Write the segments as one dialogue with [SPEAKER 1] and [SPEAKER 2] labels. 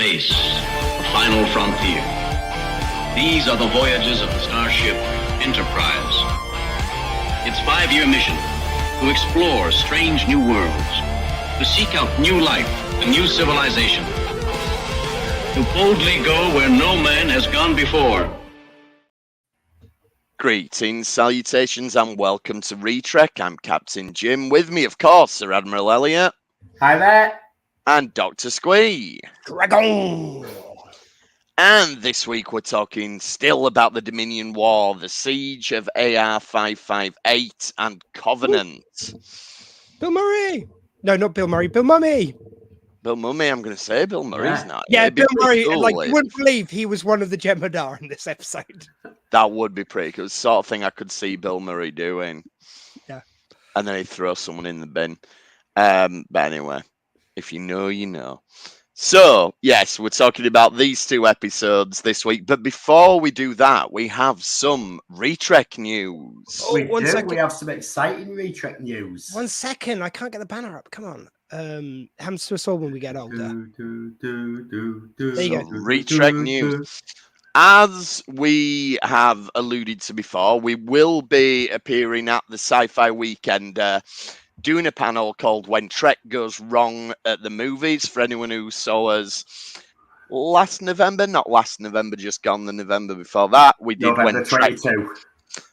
[SPEAKER 1] space, the final frontier. These are the voyages of the starship Enterprise. Its 5-year mission: to explore strange new worlds, to seek out new life and new civilization, to boldly go where no man has gone before.
[SPEAKER 2] Greetings, salutations, and welcome to Retrek. I'm Captain Jim. With me, of course, Sir Admiral Elliot.
[SPEAKER 3] Hi there.
[SPEAKER 2] And Dr. Squee.
[SPEAKER 3] Dragon.
[SPEAKER 2] And this week we're talking still about the Dominion War, the siege of AR-558 and Covenant.
[SPEAKER 4] Bill Murray! No, not Bill Murray. Bill Mummy!
[SPEAKER 2] Bill Mummy, I'm going to say. Bill Murray's not.
[SPEAKER 4] Yeah, Bill Murray.
[SPEAKER 2] Cool,
[SPEAKER 4] like, you wouldn't believe he was one of the Jem'Hadar in this episode.
[SPEAKER 2] That would be pretty cool. Sort of thing I could see Bill Murray doing.
[SPEAKER 4] Yeah.
[SPEAKER 2] And then he'd throw someone in the bin. But anyway, if you know, you know. So, yes, we're talking about these two episodes this week. But before we do that, we have some Retrek news.
[SPEAKER 3] We have some exciting Retrek news.
[SPEAKER 4] 1 second. I can't get the banner up. Come on. Happens to us all when we get older. There you go.
[SPEAKER 2] Retrek news. As we have alluded to before, we will be appearing at the Sci-Fi Weekend doing a panel called When Trek Goes Wrong at the Movies. For anyone who saw us last November, not last November, just gone the November before that, we did
[SPEAKER 3] November 22.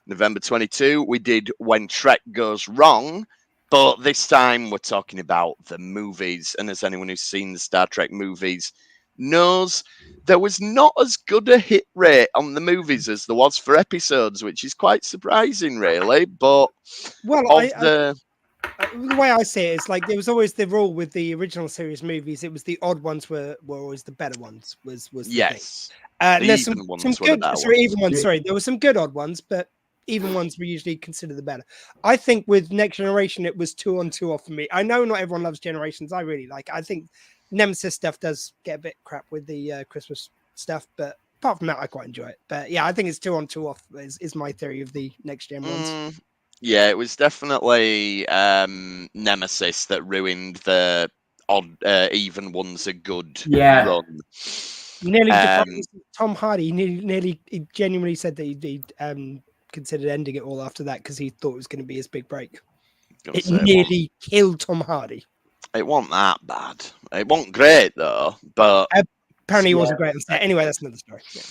[SPEAKER 2] November 22, we did When Trek Goes Wrong. But this time we're talking about the movies. And as anyone who's seen the Star Trek movies knows, there was not as good a hit rate on the movies as there was for episodes, which is quite surprising, really. But
[SPEAKER 4] the way I see it is like there was always the rule with the original series movies. It was the odd ones were always the better ones. Was the
[SPEAKER 2] yes.
[SPEAKER 4] Thing. There's some good, even ones. Sorry, there were some good odd ones, but even ones were usually considered the better. I think with Next Generation, it was 2 on 2 off for me. I know not everyone loves Generations. I really like. I think Nemesis stuff does get a bit crap with the Christmas stuff, but apart from that, I quite enjoy it. But yeah, I think it's 2 on 2 off is my theory of the Next Gen ones.
[SPEAKER 2] Yeah, it was definitely Nemesis that ruined the odd even ones a good run.
[SPEAKER 4] Nearly Tom Hardy he genuinely said that he considered ending it all after that because he thought it was going to be his big break. It nearly killed Tom Hardy.
[SPEAKER 2] It wasn't that bad. It wasn't great though, but
[SPEAKER 4] apparently he wasn't great on set. Anyway, that's another story. Yeah.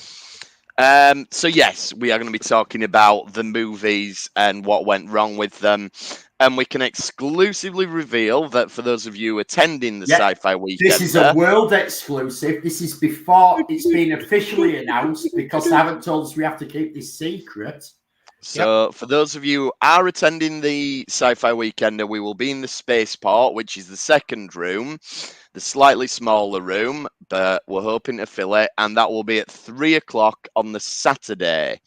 [SPEAKER 2] So yes, we are going to be talking about the movies and what went wrong with them. And we can exclusively reveal that for those of you attending the Sci-Fi Weekend,
[SPEAKER 3] this is a world exclusive. This is before it's been officially announced because they haven't told us we have to keep this secret.
[SPEAKER 2] So for those of you who are attending the Sci-Fi Weekender, we will be in the spaceport, which is the second room, the slightly smaller room, but we're hoping to fill it, and that will be at 3 o'clock on the Saturday.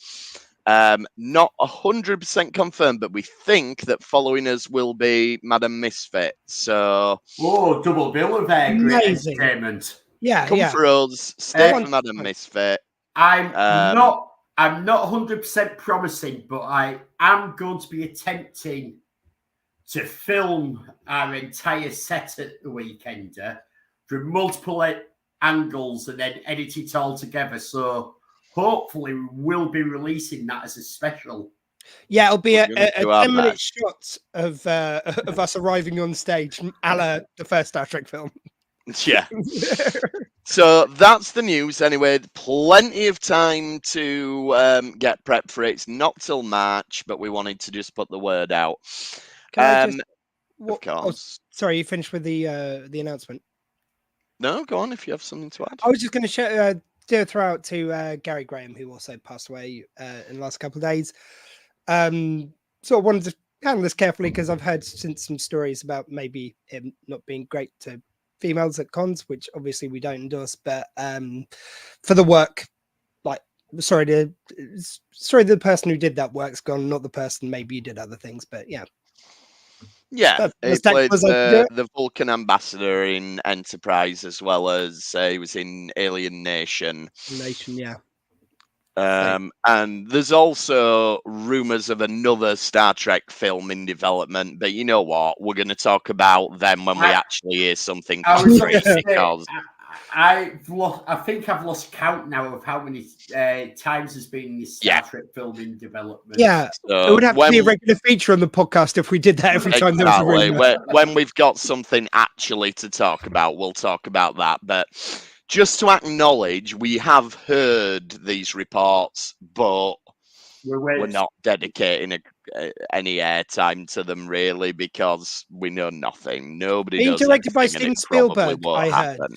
[SPEAKER 2] Not 100% confirmed, but we think that following us will be Madam Misfit. So,
[SPEAKER 3] double bill of great entertainment.
[SPEAKER 4] Yeah,
[SPEAKER 2] come for us, stay for Madam Misfit.
[SPEAKER 3] I'm not 100% promising, but I am going to be attempting to film our entire set at the Weekender from multiple angles and then edit it all together. So hopefully we will be releasing that as a special.
[SPEAKER 4] Yeah, it'll be a 10-minute shot of us arriving on stage, a la the first Star Trek film.
[SPEAKER 2] Yeah. So that's the news. Anyway, plenty of time to get prepped for it. It's not till March, but we wanted to just put the word out. Of course.
[SPEAKER 4] Oh, sorry, you finished with the announcement.
[SPEAKER 2] No, go on if you have something to add.
[SPEAKER 4] I was just going to do a throw out to Gary Graham, who also passed away in the last couple of days. So I wanted to handle this carefully because I've heard since some stories about maybe him not being great to females at cons, which obviously we don't endorse, but for the work, like sorry the person who did that work's gone, not the person maybe you did other things, but yeah.
[SPEAKER 2] Yeah, he played the Vulcan ambassador in Enterprise as well as he was in Alien Nation.
[SPEAKER 4] Yeah.
[SPEAKER 2] And there's also rumors of another Star Trek film in development, but you know what? We're going to talk about them when we actually hear something.
[SPEAKER 3] I think I've lost count now of how many times there's been this Star Trek film in development.
[SPEAKER 4] Yeah, it would have to be a regular feature on the podcast if we did that every time there was a rumor.
[SPEAKER 2] When we've got something actually to talk about, we'll talk about that. But just to acknowledge, we have heard these reports, but we're not dedicating any airtime to them really because we know nothing. Nobody
[SPEAKER 4] being
[SPEAKER 2] knows.
[SPEAKER 4] Directed by
[SPEAKER 2] anything,
[SPEAKER 4] Steven
[SPEAKER 2] and it probably
[SPEAKER 4] Spielberg,
[SPEAKER 2] won't
[SPEAKER 4] I heard.
[SPEAKER 2] happen.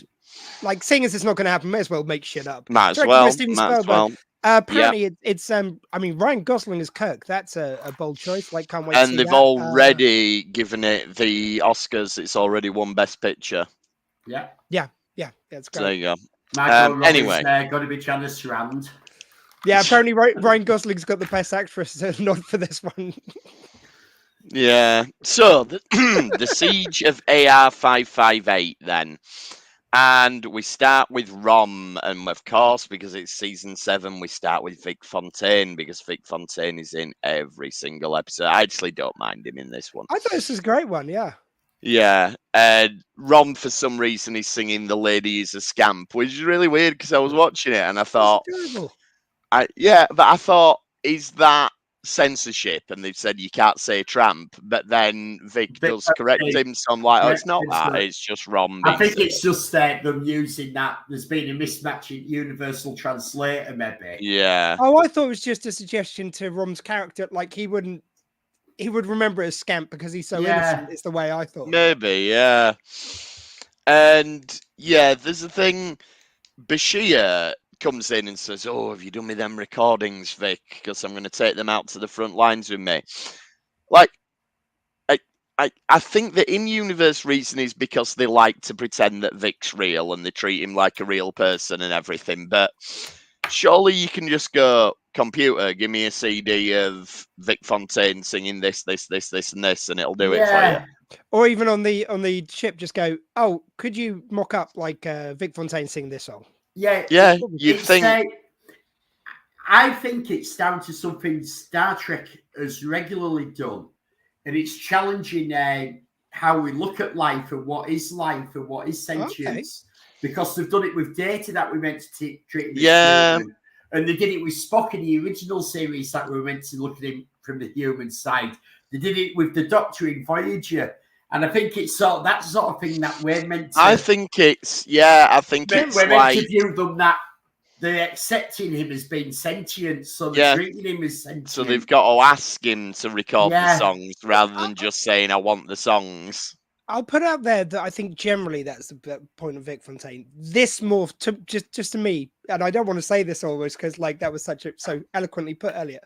[SPEAKER 4] Like, seeing as it's not going to happen, may as well make shit up.
[SPEAKER 2] Might as
[SPEAKER 4] Directed
[SPEAKER 2] well.
[SPEAKER 4] by Steven
[SPEAKER 2] Might as
[SPEAKER 4] Spielberg.
[SPEAKER 2] well.
[SPEAKER 4] Apparently, it's I mean, Ryan Gosling as Kirk. That's a bold choice. Like, can't wait.
[SPEAKER 2] And
[SPEAKER 4] to see
[SPEAKER 2] they've
[SPEAKER 4] that.
[SPEAKER 2] already given it the Oscars. It's already won Best Picture.
[SPEAKER 3] Yeah.
[SPEAKER 2] So
[SPEAKER 4] That's great.
[SPEAKER 2] there you go.
[SPEAKER 3] Michael
[SPEAKER 2] Anyway,
[SPEAKER 3] got to be Janice Rand.
[SPEAKER 4] Yeah, apparently Ryan Gosling's got the best actress nod for this one.
[SPEAKER 2] Yeah. So the Siege of AR-558 then. And we start with Rom, and of course, because it's season 7, we start with Vic Fontaine, because Vic Fontaine is in every single episode. I actually don't mind him in this one.
[SPEAKER 4] I thought this was a great one, yeah.
[SPEAKER 2] Yeah, Rom, for some reason, is singing The Lady is a Scamp, which is really weird, because I was watching it, and I thought... but I thought, is that censorship? And they've said you can't say tramp, but then Vic does correct him, so I'm like, oh, it's not that, it's just Rom.
[SPEAKER 3] I think it's just them using that. There's been a mismatch in Universal Translator, maybe.
[SPEAKER 2] Yeah.
[SPEAKER 4] Oh, I thought it was just a suggestion to Rom's character, like he would remember it as Scamp because he's so innocent. It's the way I thought.
[SPEAKER 2] Maybe, yeah. And yeah, there's a thing. Bashir comes in and says, "Oh, have you done me them recordings, Vic? Because I'm going to take them out to the front lines with me." Like, I think the in-universe reason is because they like to pretend that Vic's real and they treat him like a real person and everything. But surely you can just go, computer, give me a CD of Vic Fontaine singing this, and this, and it'll do it for you.
[SPEAKER 4] Or even on the ship, just go, "Oh, could you mock up like Vic Fontaine sing this song?"
[SPEAKER 3] Yeah,
[SPEAKER 2] you'd think.
[SPEAKER 3] I think it's down to something Star Trek has regularly done, and it's challenging how we look at life and what is sentience. Because they've done it with data that we meant to treat. And they did it with Spock in the original series that we were meant to look at him from the human side. They did it with the Doctor in Voyager. And I think it's that sort of thing that we're meant to...
[SPEAKER 2] I think it's we're
[SPEAKER 3] meant to view them that they're accepting him as being sentient, so they're treating him as sentient.
[SPEAKER 2] So they've got to ask him to record the songs rather than just saying, "I want the songs."
[SPEAKER 4] I'll put out there that I think generally that's the point of Vic Fontaine. This more just to me, and I don't want to say this always because like that was so eloquently put earlier.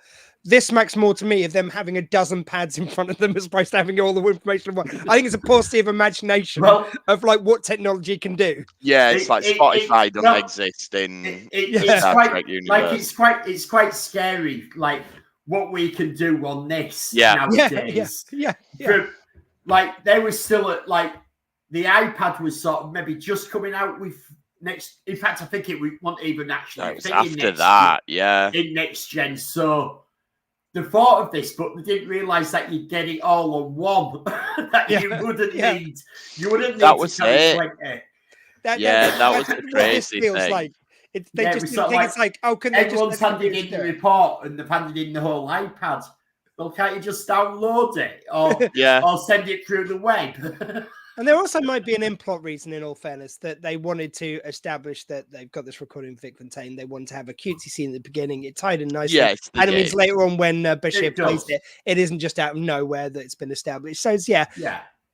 [SPEAKER 4] This makes more to me of them having a dozen pads in front of them as opposed to having all the information in one. I think it's a positive imagination of like what technology can do.
[SPEAKER 2] Yeah, it's like Spotify doesn't exist in Star Trek universe.
[SPEAKER 3] Like it's quite scary, like what we can do on this nowadays.
[SPEAKER 4] Yeah.
[SPEAKER 3] Like they were still at like the iPad was sort of maybe just coming out with next. In fact, I think it wasn't even actually.
[SPEAKER 2] It was after that, in
[SPEAKER 3] next gen. So they thought of this, but they didn't realize that you'd get it all on one. That you wouldn't need. You wouldn't need.
[SPEAKER 2] That was
[SPEAKER 3] it.
[SPEAKER 2] 20. That was the crazy thing.
[SPEAKER 4] Like. They just didn't think it's like, oh, can they
[SPEAKER 3] everyone's handed in the report and they've handed in the whole iPad. Well, can't you just download it or send it through the web?
[SPEAKER 4] And there also might be an in-plot reason, in all fairness, that they wanted to establish that they've got this recording of Vic Fontaine. They wanted to have a cutesy scene at the beginning. It tied in nicely.
[SPEAKER 2] And
[SPEAKER 4] it means later on when Bashir plays it, it isn't just out of nowhere that it's been established. So it's,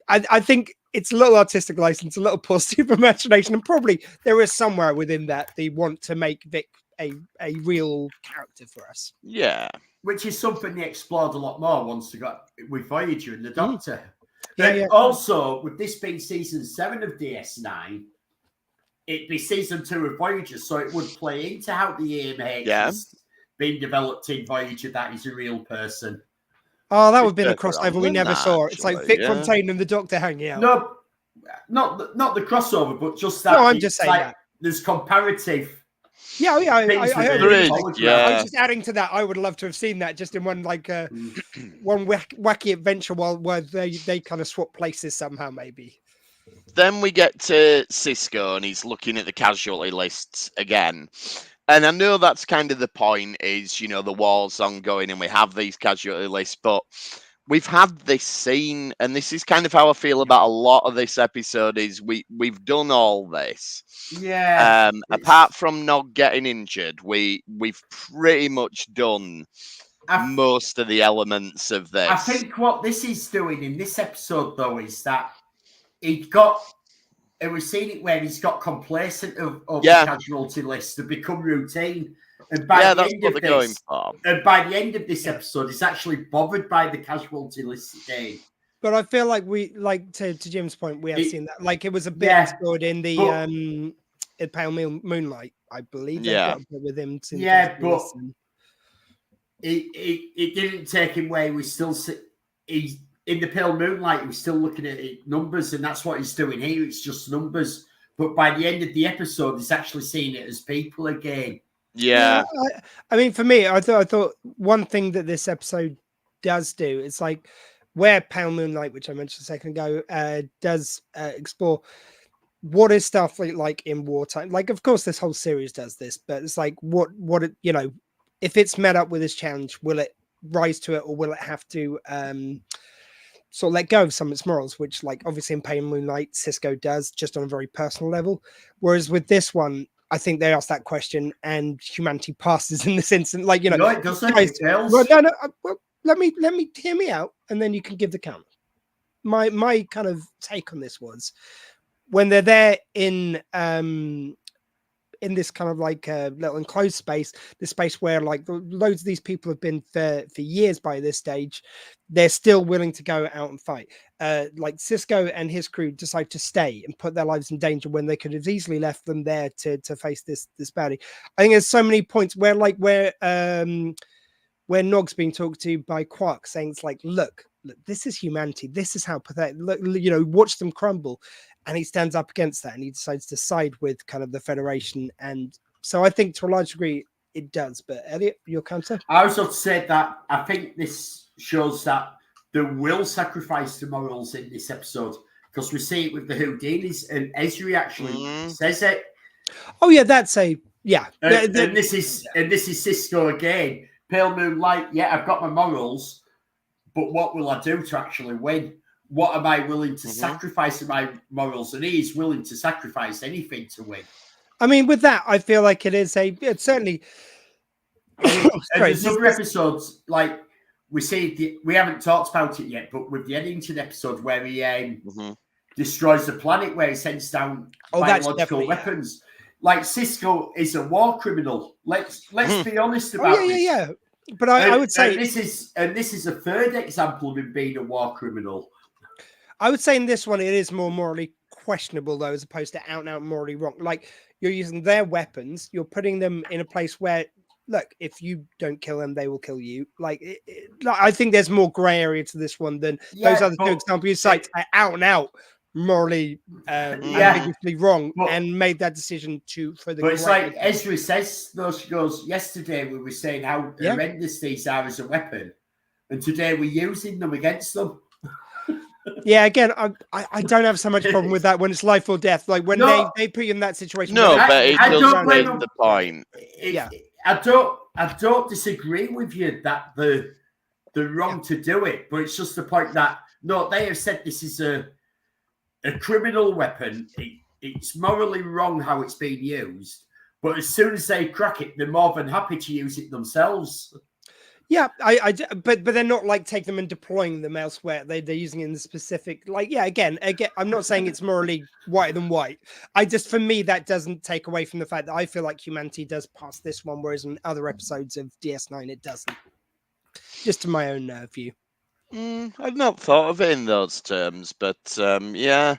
[SPEAKER 4] I think it's a little artistic license, a little positive imagination, and probably there is somewhere within that they want to make Vic a real character for us.
[SPEAKER 2] Yeah.
[SPEAKER 3] Which is something they explored a lot more once they got with Voyager and the Doctor. Also, with this being season 7 of DS9, it'd be season 2 of Voyager, so it would play into how the EMH is being developed in Voyager. That is a real person.
[SPEAKER 4] Oh, that would have been a crossover we never saw. It's like Vic Fontaine and the Doctor hanging out.
[SPEAKER 3] No, not the crossover, but just that.
[SPEAKER 4] No, I'm just saying that.
[SPEAKER 3] There's comparative.
[SPEAKER 4] I heard
[SPEAKER 2] I
[SPEAKER 4] was just adding to that. I would love to have seen that just in one one wacky adventure where they kind of swap places somehow, maybe.
[SPEAKER 2] Then we get to Cisco, and he's looking at the casualty lists again. And I know that's kind of the point is, you know, the war's ongoing and we have these casualty lists, but we've had this scene, and this is kind of how I feel about a lot of this episode is we've done all this.
[SPEAKER 3] Yeah.
[SPEAKER 2] Apart from not getting injured, we've pretty much done most of the elements of this.
[SPEAKER 3] I think what this is doing in this episode, though, is that and we've seen it where he's got complacent of the casualty list to become routine. And by the end of this episode, he's actually bothered by the casualty list again.
[SPEAKER 4] But I feel like to Jim's point, we have seen that. Like it was a bit explored in the in Pale Moonlight, I believe.
[SPEAKER 2] Yeah,
[SPEAKER 4] with him.
[SPEAKER 3] But it didn't take him where he was still he's in the Pale Moonlight. He was still looking at numbers, and that's what he's doing here. It's just numbers. But by the end of the episode, he's actually seeing it as people again.
[SPEAKER 2] Yeah.
[SPEAKER 4] I mean, for me, I thought one thing that this episode does do, it's like where Pale Moonlight, which I mentioned a second ago, does explore what is stuff like in wartime. Like, of course, this whole series does this, but it's like what you know, if it's met up with this challenge, will it rise to it, or will it have to sort of let go of some of its morals, which, like, obviously in Pale Moonlight, Cisco does just on a very personal level. Whereas with this one, I think they asked that question and humanity passes in this instant. Like, you know,
[SPEAKER 3] no, it doesn't.
[SPEAKER 4] Guys, well, well, let me hear me out, and then you can give the count. My kind of take on this was when they're there in this kind of like little enclosed space, the space where like loads of these people have been for years by this stage, they're still willing to go out and fight. Like Cisco and his crew decide to stay and put their lives in danger when they could have easily left them there to face this baddie. I think there's so many points where Nog's being talked to by Quark, saying it's like, look, this is humanity. This is how pathetic. Look, you know, watch them crumble. And he stands up against that, and he decides to side with kind of the Federation. And so I think to a large degree it does. But Elliot, your counter?
[SPEAKER 3] I also said that I think this shows that there will sacrifice the morals in this episode, because we see it with the Houdinis, and Ezri actually says it.
[SPEAKER 4] Oh yeah, that's a yeah.
[SPEAKER 3] And this is Cisco again. Pale Moonlight. Yeah, I've got my morals, but what will I do to actually win? What am I willing to sacrifice in my morals? And he is willing to sacrifice anything to win.
[SPEAKER 4] I mean, with that, I feel like it's certainly.
[SPEAKER 3] And there's other episodes, like we see, we haven't talked about it yet, but with the Eddington episode where he destroys the planet, where he sends down biological weapons. Like Cisco is a war criminal. Let's be honest about this.
[SPEAKER 4] Yeah. But I would say
[SPEAKER 3] this is a third example of him being a war criminal.
[SPEAKER 4] I would say in this one, it is more morally questionable, though, as opposed to out and out morally wrong. Like, you're using their weapons, you're putting them in a place where, look, if you don't kill them, they will kill you. Like, I think there's more grey area to this one than those other two examples you cite, out and out morally ambiguously wrong, and made that decision for the.
[SPEAKER 3] But it's like Ezra says, though, she goes, yesterday we were saying how horrendous these are as a weapon, and today we're using them against them.
[SPEAKER 4] Yeah, again, I don't have so much problem with that when it's life or death. Like when they put you in that situation.
[SPEAKER 2] No, but it does make the point.
[SPEAKER 3] I don't disagree with you that they're wrong to do it, but it's just the point that they have said this is a criminal weapon. It's morally wrong how it's being used, but as soon as they crack it, they're more than happy to use it themselves.
[SPEAKER 4] Yeah, but they're not like taking them and deploying them elsewhere. They're using it in the specific, like, again, I'm not saying it's morally whiter than white. For me, that doesn't take away from the fact that I feel like humanity does pass this one, whereas in other episodes of DS9, it doesn't. Just to my own view.
[SPEAKER 2] I've not thought of it in those terms, but yeah.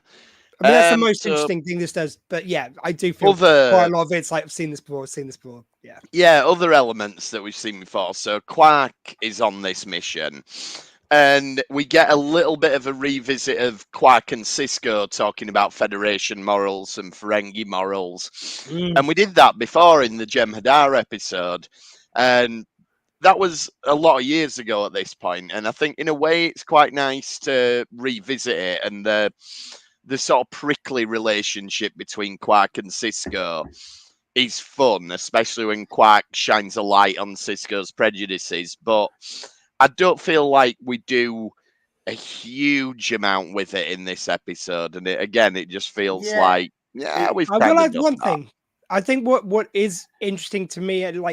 [SPEAKER 4] I mean, that's the most interesting thing this does. But yeah, I do feel quite a lot of it's like, I've seen this before. Yeah.
[SPEAKER 2] Yeah, other elements that we've seen before. So Quark is on this mission, and we get a little bit of a revisit of Quark and Cisco talking about Federation morals and Ferengi morals. And we did that before in the Jem'Hadar episode. And that was a lot of years ago at this point. And I think in a way it's quite nice to revisit it. And the sort of prickly relationship between Quark and Sisko is fun, especially when Quark shines a light on Sisko's prejudices. But I don't feel like we do a huge amount with it in this episode. And it just feels like, we've
[SPEAKER 4] I
[SPEAKER 2] kind
[SPEAKER 4] will
[SPEAKER 2] of
[SPEAKER 4] add
[SPEAKER 2] done
[SPEAKER 4] one
[SPEAKER 2] that.
[SPEAKER 4] thing. I think what is interesting to me, and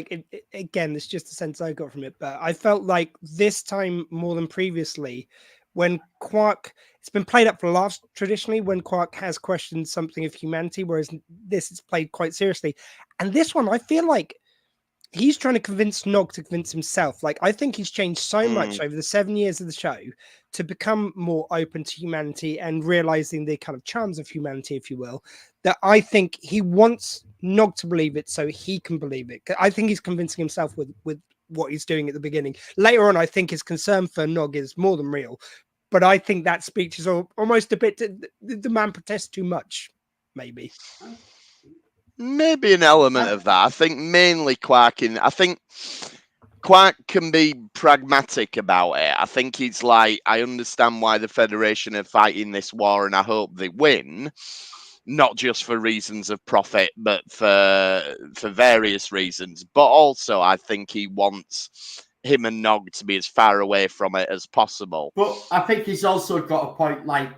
[SPEAKER 4] again, it's just the sense I got from it, but I felt like this time more than previously, when Quark, it's been played up for laughs traditionally when Quark has questioned something of humanity, whereas this is played quite seriously. And this one, I feel like he's trying to convince Nog to convince himself. Like, I think he's changed so much over the 7 years of the show to become more open to humanity and realizing the kind of charms of humanity, if you will, that I think he wants Nog to believe it so he can believe it. I think he's convincing himself with what he's doing at the beginning. Later on, I think his concern for Nog is more than real, but I think that speech is almost a bit, the man protests too much, maybe.
[SPEAKER 2] Maybe an element of that. I think mainly Quark can be pragmatic about it. I think he's like, I understand why the Federation are fighting this war and I hope they win. Not just for reasons of profit, but for various reasons. But also, I think he wants him and Nog to be as far away from it as possible.
[SPEAKER 3] But I think he's also got a point, like,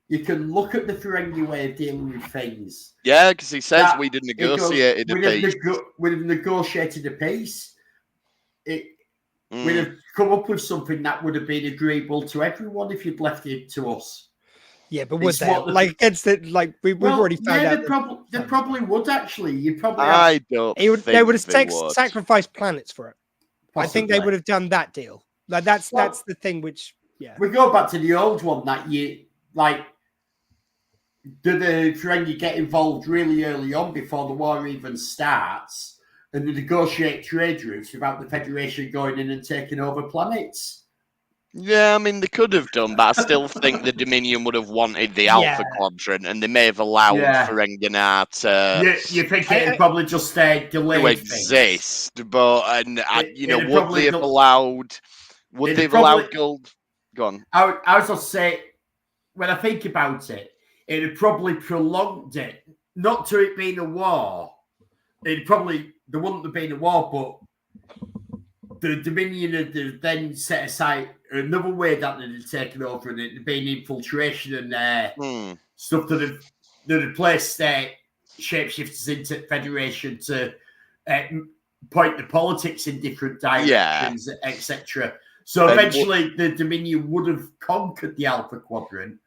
[SPEAKER 3] you can look at the Ferengi way of dealing with things.
[SPEAKER 2] Yeah, because he says we'd have negotiated a peace.
[SPEAKER 3] We'd have negotiated a peace. We'd have come up with something that would have been agreeable to everyone if you'd left it to us.
[SPEAKER 4] Yeah, but would they? Like, against it, like we've already found out.
[SPEAKER 3] They probably would actually. You probably.
[SPEAKER 2] I don't. They
[SPEAKER 3] would
[SPEAKER 4] have sacrificed planets for it. Possibly. I think they would have done that deal. Like that's the thing. Which
[SPEAKER 3] we go back to the old one that you like. Do the Ferengi get involved really early on before the war even starts, and they negotiate trade routes without the Federation going in and taking over planets?
[SPEAKER 2] Yeah, I mean, they could have done, but I still think the Dominion would have wanted the Alpha Quadrant, and they may have allowed Ferenginar to...
[SPEAKER 3] You think it would probably just delay
[SPEAKER 2] to exist, things. But, would they have allowed... Would they have allowed gold? Go on.
[SPEAKER 3] I was just saying, when I think about it, it had probably prolonged it, not to it being a war. There wouldn't have been a war, but the Dominion had then set aside another way that they'd taken over, and it had been infiltration and stuff that had placed shapeshifters into Federation to point the politics in different directions, etc. So eventually the Dominion would have conquered the Alpha Quadrant,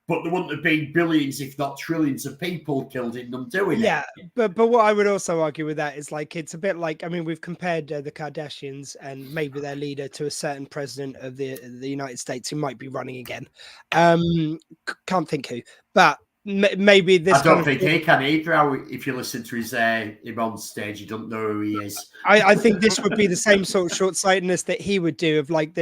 [SPEAKER 3] but there wouldn't have been billions, if not trillions, of people killed in them doing it.
[SPEAKER 4] Yeah, but what I would also argue with that is, like, it's a bit like, I mean, we've compared the Kardashians and maybe their leader to a certain president of the United States who might be running again. Can't think who, but maybe this.
[SPEAKER 3] I don't think he can either. If you listen to him on stage, you don't know who he is.
[SPEAKER 4] I think this would be the same sort of short-sightedness that he would do of, like,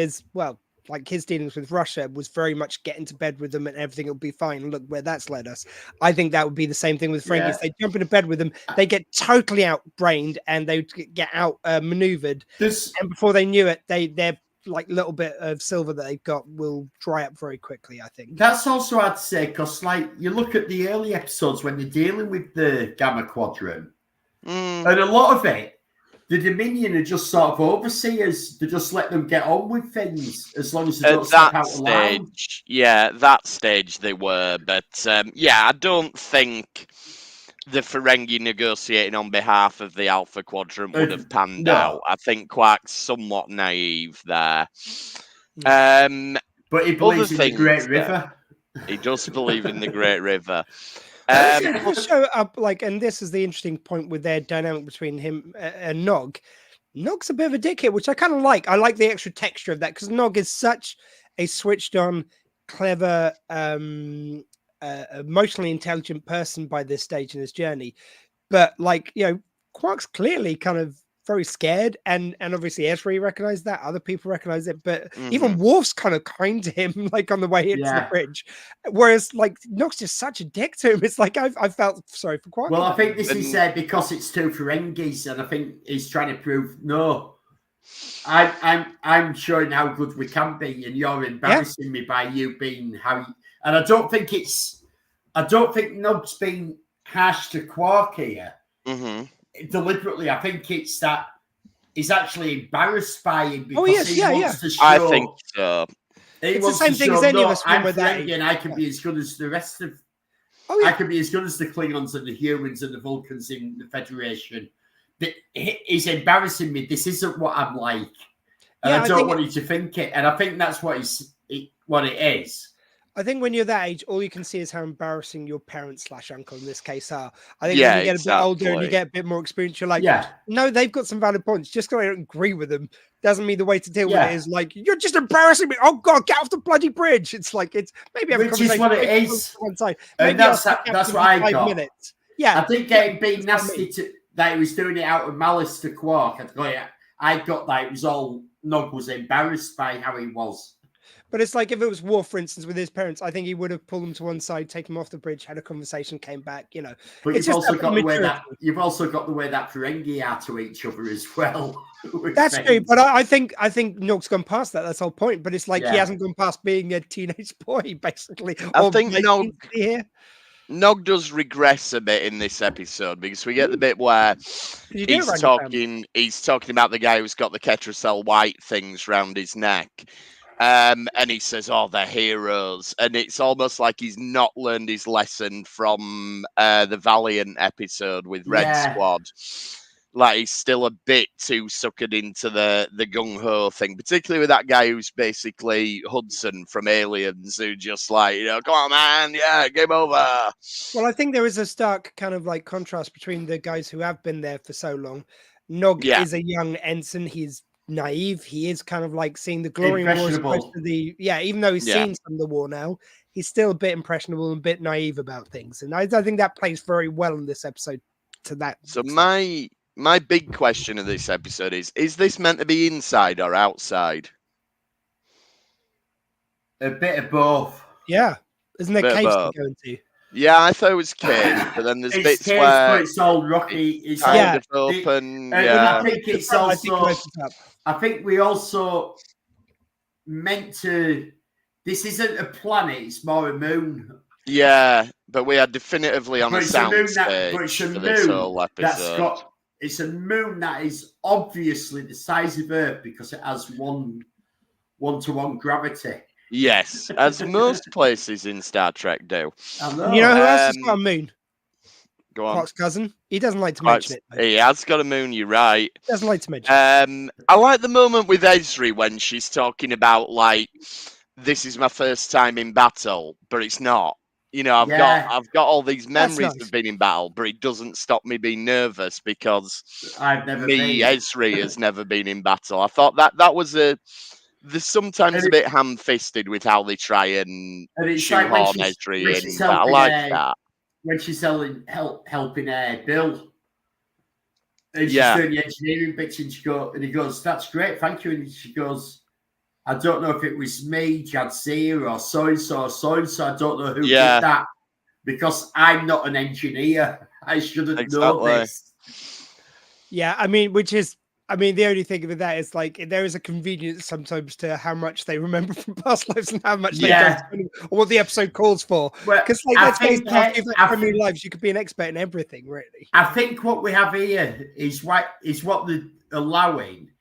[SPEAKER 4] like his dealings with Russia was very much get into bed with them and everything will be fine. Look where that's led us. I think that would be the same thing with Ferengi. If they jump into bed with them, they get totally outbrained and they get out maneuvered. And before they knew it, their like little bit of silver that they've got will dry up very quickly, I think.
[SPEAKER 3] That's also hard to say, because like you look at the early episodes when they're dealing with the Gamma Quadrant, and a lot of it, the Dominion are just sort of overseers. They just let them get on with things as long as they don't step out of line.
[SPEAKER 2] Yeah, that stage they were. But I don't think the Ferengi negotiating on behalf of the Alpha Quadrant would have panned out. I think Quark's somewhat naive there.
[SPEAKER 3] But he believes in the Great River.
[SPEAKER 2] He does believe in the Great River.
[SPEAKER 4] Show up like, and this is the interesting point with their dynamic between him and Nog. Nog's a bit of a dickhead, which I kind of like. I like the extra texture of that because Nog is such a switched-on, clever, emotionally intelligent person by this stage in his journey. But like, Quark's clearly kind of very scared, and obviously Ezri recognized that, other people recognize it, but even Worf's kind of kind to him, like on the way into the bridge, whereas like Nog's just such a dick to him. It's like I felt sorry for Quark.
[SPEAKER 3] Well, I think this is because it's two Ferengis, and I think he's trying to prove no, I'm showing how good we can be, and you're embarrassing me by you being how. And I don't think it's I don't think Nug's been harsh to Quark here deliberately. I think it's that he's actually embarrassed by him because he wants to show.
[SPEAKER 2] I think so.
[SPEAKER 3] It's the same thing as any of us when we're that. And I can be as good as the rest of. I can be as good as the Klingons and the humans and the Vulcans in the Federation. He's embarrassing me. This isn't what I'm like, and I don't want you to think it. And I think that's what it is.
[SPEAKER 4] I think when you're that age, all you can see is how embarrassing your parents / uncle in this case are. I think when you get a bit older and you get a bit more experience, you're like, no, they've got some valid points. Just because I don't agree with them doesn't mean the way to deal with it is like, you're just embarrassing me. Oh God, get off the bloody bridge. It's like, maybe
[SPEAKER 3] which is what it is.
[SPEAKER 4] One side.
[SPEAKER 3] And that's what I got.
[SPEAKER 4] Minutes. Yeah,
[SPEAKER 3] I think being nasty that he was doing it out of malice to Quark. I got that it was all Nog was embarrassed by how he was.
[SPEAKER 4] But it's like if it was Worf, for instance, with his parents, I think he would have pulled them to one side, taken them off the bridge, had a conversation, came back,
[SPEAKER 3] But you've also got the way that Ferengi are to each other as well.
[SPEAKER 4] That's true, but I think Nog's gone past that. That's the whole point. But it's like he hasn't gone past being a teenage boy, basically.
[SPEAKER 2] I think Nog does regress a bit in this episode because we get the bit where he's talking about the guy who's got the Ketracel white things round his neck. And he says, "Oh, they're heroes," and it's almost like he's not learned his lesson from the Valiant episode with Red Squad. Like he's still a bit too suckered into the gung ho thing, particularly with that guy who's basically Hudson from Aliens, who just like, come on, man, game over.
[SPEAKER 4] Well, I think there is a stark kind of like contrast between the guys who have been there for so long. Nog is a young ensign. He's naive. He is kind of like seeing the glory in war as opposed to even though he's seen some of the war now, he's still a bit impressionable and a bit naive about things. And I think that plays very well in this episode to that.
[SPEAKER 2] So my big question of this episode is this meant to be inside or outside?
[SPEAKER 3] A bit of both.
[SPEAKER 4] Yeah. Isn't there caves to go into?
[SPEAKER 2] Yeah, I thought it was cave, but then there's bits
[SPEAKER 3] caves,
[SPEAKER 2] where
[SPEAKER 3] but it's all rocky. It's
[SPEAKER 2] kind of open.
[SPEAKER 3] And I think it's also. I think we also meant to. This isn't a planet; it's more a moon.
[SPEAKER 2] Yeah, but we are definitively on a sound stage for this whole episode.
[SPEAKER 3] It's a moon that is obviously the size of Earth because it has one-to-one gravity.
[SPEAKER 2] Yes, as most places in Star Trek do.
[SPEAKER 4] I know. You know who else has got a moon?
[SPEAKER 2] Go on.
[SPEAKER 4] Quark's cousin. He doesn't like to mention it. Though.
[SPEAKER 2] He has got a moon, you're right.
[SPEAKER 4] He doesn't like to mention it.
[SPEAKER 2] I like the moment with Ezri when she's talking about, like, this is my first time in battle, but it's not. I've got all these memories of being in battle, but it doesn't stop me being nervous because Ezri has never been in battle. I thought that was they're sometimes a bit ham-fisted with how they try and shoehorn Ezri in, but I like that.
[SPEAKER 3] When she's helping Bill, and she's doing the engineering bits, and he goes, "That's great, thank you." And she goes, "I don't know if it was me, Jadzia, or so-and-so, or so-and-so. I don't know who did that because I'm not an engineer. I shouldn't know this."
[SPEAKER 4] Yeah, the only thing with that is like there is a convenience sometimes to how much they remember from past lives and how much they don't, or what the episode calls for. Because let's face it, after new lives, you could be an expert in everything, really.
[SPEAKER 3] I think what we have here is what they're allowing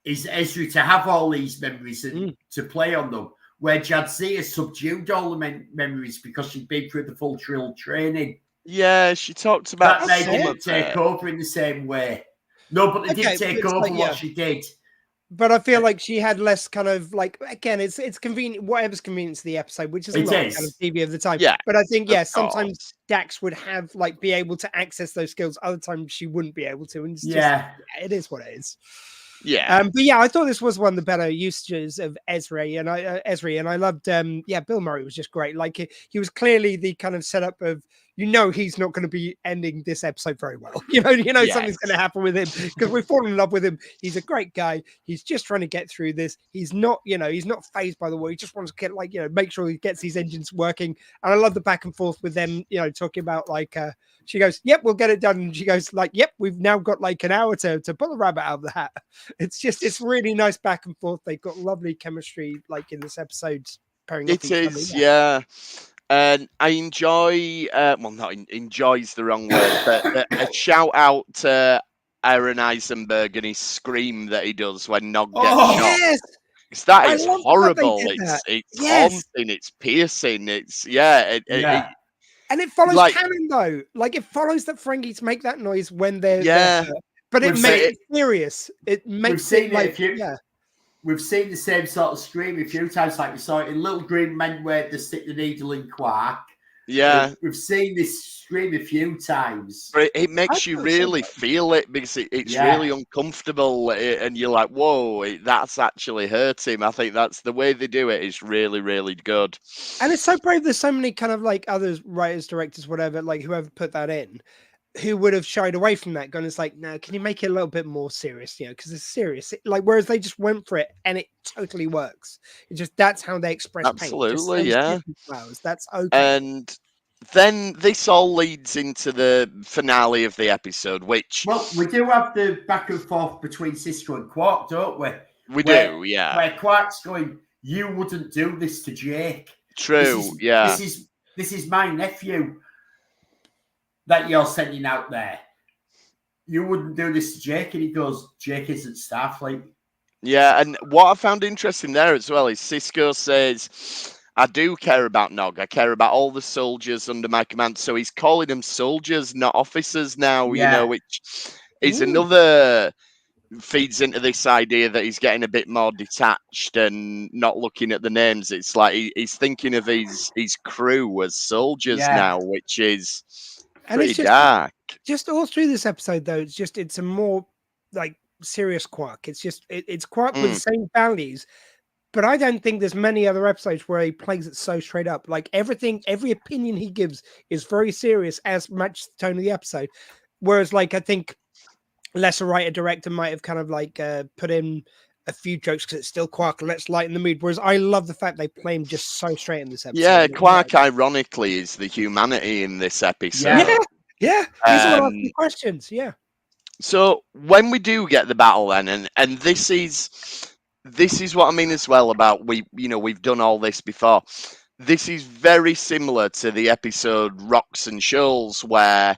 [SPEAKER 3] is Ezri to have all these memories and to play on them, where Jadzia subdued all the memories because she'd been through the full drill training.
[SPEAKER 2] Yeah, she talked about
[SPEAKER 3] that. They didn't take over in the same way. No, but they did take over what she did.
[SPEAKER 4] But I feel like she had less kind of like, again, it's convenient, whatever's convenient to the episode, which is a lot of kind of TV of the time. Yeah, but I think, sometimes Dax would have be able to access those skills. Other times she wouldn't be able to. And it's it is what it is.
[SPEAKER 2] Yeah.
[SPEAKER 4] But I thought this was one of the better usages of Ezri, and I loved. Bill Murray was just great. Like he was clearly the kind of setup of he's not going to be ending this episode very well. Something's going to happen with him because we've fallen in love with him. He's a great guy. He's just trying to get through this. He's not, he's not fazed by the war. He just wants to get make sure he gets these engines working. And I love the back and forth with them. Talking about she goes, "Yep, we'll get it done." And she goes, "Yep, we've now got an hour to pull the rabbit out of the hat." It's really nice back and forth. They've got lovely chemistry in this episode.
[SPEAKER 2] It is, yeah. And I enjoy, well, not enjoy's the wrong word, but a shout out to Aaron Eisenberg and his scream that he does when Nog gets shot.
[SPEAKER 4] Yes,
[SPEAKER 2] Because that
[SPEAKER 4] I
[SPEAKER 2] is
[SPEAKER 4] love that they
[SPEAKER 2] horrible.
[SPEAKER 4] did that.
[SPEAKER 2] It's
[SPEAKER 4] Yes.
[SPEAKER 2] haunting. It's piercing. It's yeah.
[SPEAKER 4] And it follows
[SPEAKER 2] like-
[SPEAKER 4] canon though. Like it follows that Ferengis make that noise when they're
[SPEAKER 2] Yeah.
[SPEAKER 4] hurt. But it
[SPEAKER 3] We've
[SPEAKER 4] makes
[SPEAKER 3] seen
[SPEAKER 4] it serious. It makes
[SPEAKER 3] seen
[SPEAKER 4] it
[SPEAKER 3] it
[SPEAKER 4] like
[SPEAKER 3] if you-
[SPEAKER 4] yeah.
[SPEAKER 3] We've seen the same sort of scream a few times, like we saw it in Little Green Men where they stick the needle in Quark.
[SPEAKER 2] Yeah.
[SPEAKER 3] We've seen this scream a few times.
[SPEAKER 2] But it makes you
[SPEAKER 4] thought so.
[SPEAKER 2] really feel it because it's
[SPEAKER 3] Yeah.
[SPEAKER 2] really uncomfortable and you're like, whoa, that's actually hurt him. I think that's the way they do it is really, really good.
[SPEAKER 4] And it's so brave. There's so many kind of like others, writers, directors, whatever, like whoever put that in, who would have shied away from that. Gone, it's like, no, can you make it a little bit more serious? You know, because it's serious. Like, whereas they just went for it and it totally works. It just that's how they express pain.
[SPEAKER 2] Absolutely,
[SPEAKER 4] Just
[SPEAKER 2] yeah.
[SPEAKER 4] shooting flowers. That's okay.
[SPEAKER 2] And then this all leads into the finale of the episode, which
[SPEAKER 3] Well, we do have the back and forth between Cisco and Quark, don't we?
[SPEAKER 2] we do, yeah.
[SPEAKER 3] Where Quark's going, you wouldn't do this to Jake.
[SPEAKER 2] True, yeah.
[SPEAKER 3] This is my nephew that you're sending out there. You wouldn't do this to Jake. And he goes, Jake isn't Starfleet.
[SPEAKER 2] Yeah, and what I found interesting there as well is Cisco says, I do care about Nog. I care about all the soldiers under my command. So he's calling them soldiers, not officers now, you know, which is another feeds into this idea that he's getting a bit more detached and not looking at the names. It's like he's thinking of his crew as soldiers now, which is pretty dark.
[SPEAKER 4] Just all through this episode, though, it's a more like serious Quark. It's Quark with the same values, but I don't think there's many other episodes where he plays it so straight up. Like every opinion he gives is very serious, as much the tone of the episode. Whereas, like, I think lesser writer director might have kind of like put in a few jokes because it's still Quark. Let's lighten the mood. Whereas I love the fact they play him just so straight in this episode.
[SPEAKER 2] Yeah, Quark ironically is the humanity in this episode.
[SPEAKER 4] Yeah. He's the one asking questions. Yeah.
[SPEAKER 2] So when we do get the battle then, and this is what I mean as well about we've done all this before. This is very similar to the episode Rocks and Shoals where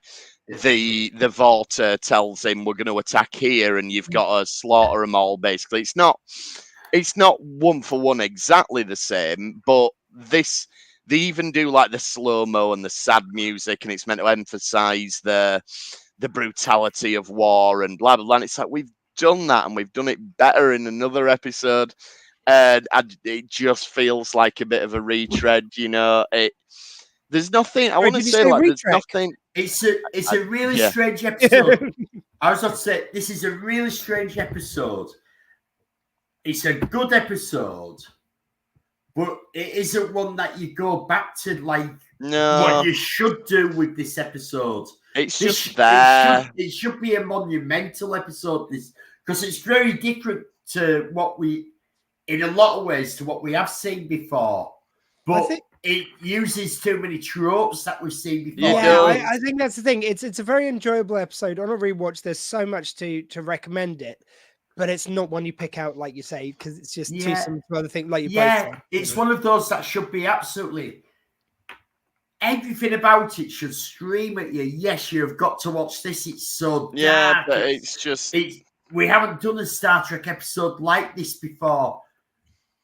[SPEAKER 2] the Vorta tells him we're going to attack here and you've got to slaughter them all. Basically, it's not one for one exactly the same, but this. They even do like the slow-mo and the sad music, and it's meant to emphasize the brutality of war and blah, blah, blah. And it's like, we've done that and we've done it better in another episode. And it just feels like a bit of a retread, you know. There's nothing, I want to say, like, there's nothing.
[SPEAKER 3] It's a really strange episode. I was about to say, this is a really strange episode. It's a good episode. But it isn't one that you go back to, like, what you should do with this episode.
[SPEAKER 2] It's just there.
[SPEAKER 3] It should be a monumental episode, because it's very different to what in a lot of ways, to what we have seen before. But it uses too many tropes that we've seen before.
[SPEAKER 4] Yeah, I think that's the thing. It's a very enjoyable episode. On a rewatch, there's so much to recommend it. But it's not one you pick out, like you say, because it's just too similar to other things. Like
[SPEAKER 3] it's one of those that should be absolutely everything about it should scream at you. Yes, you have got to watch this. It's so dark.
[SPEAKER 2] Yeah, but it's just
[SPEAKER 3] we haven't done a Star Trek episode like this before.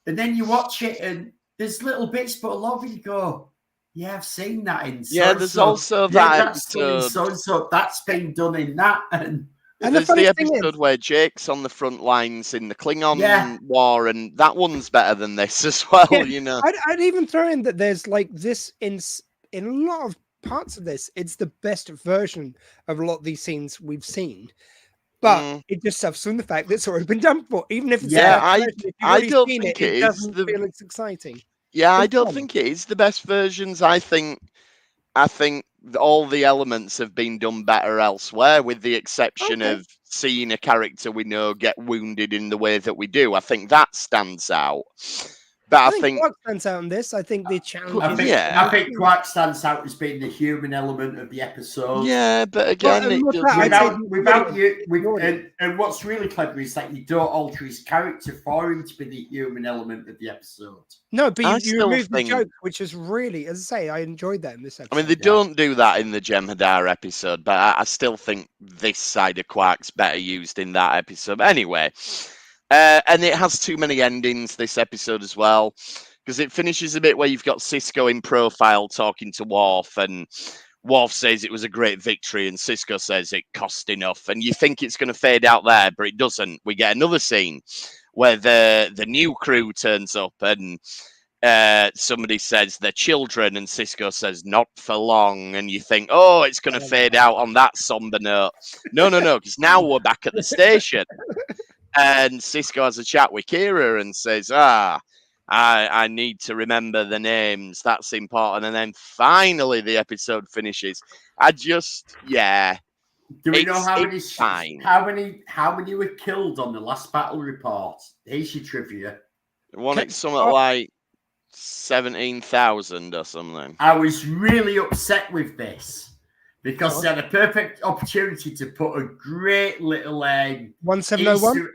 [SPEAKER 3] And then you watch it, and there's little bits, but a lot of it you go, yeah, I've seen that in.
[SPEAKER 2] There's also that episode.
[SPEAKER 3] So that's been done in that and.
[SPEAKER 2] And there's the episode where Jake's on the front lines in the Klingon war, and that one's better than this as well, you know.
[SPEAKER 4] I'd even throw in that there's like this in a lot of parts of this. It's the best version of a lot of these scenes we've seen. But it just suffers from the fact that it's already been done before. Even if it's
[SPEAKER 2] I don't think
[SPEAKER 4] it doesn't feel as exciting.
[SPEAKER 2] Yeah, I don't think it is the best versions. I think all the elements have been done better elsewhere, with the exception of seeing a character we know get wounded in the way that we do. I think that stands out. But I
[SPEAKER 4] think
[SPEAKER 2] think
[SPEAKER 4] Quark stands out on this. I think the challenge.
[SPEAKER 3] I think Quark stands out as being the human element of the episode.
[SPEAKER 2] yeah, but again,
[SPEAKER 4] Well,
[SPEAKER 2] it
[SPEAKER 4] what's
[SPEAKER 2] does.
[SPEAKER 4] that?
[SPEAKER 3] Without you, and what's really clever is that you don't alter his character for him to be the human element of the episode.
[SPEAKER 4] No, but
[SPEAKER 2] I
[SPEAKER 4] you
[SPEAKER 2] still
[SPEAKER 4] remove the
[SPEAKER 2] think-
[SPEAKER 4] joke, which is really, as I say, I enjoyed that in this episode.
[SPEAKER 2] I mean, they don't do that in the Jem'Hadar episode, but I still think this side of Quark's better used in that episode. But anyway, and it has too many endings, this episode as well, because it finishes a bit where you've got Sisko in profile talking to Worf, and Worf says it was a great victory, and Sisko says it cost enough, and you think it's going to fade out there, but it doesn't. We get another scene where the new crew turns up, and somebody says they're children, and Sisko says not for long, and you think, oh, it's going to fade out on that somber note. No, because now we're back at the station, and Sisko has a chat with Kira and says, I need to remember the names. That's important. And then finally the episode finishes.
[SPEAKER 3] Do we know
[SPEAKER 2] fine.
[SPEAKER 3] how many were killed on the last battle report? Here's your trivia.
[SPEAKER 2] It's something like 17,000 or something.
[SPEAKER 3] I was really upset with this because they had a perfect opportunity to put a great little
[SPEAKER 4] 1701.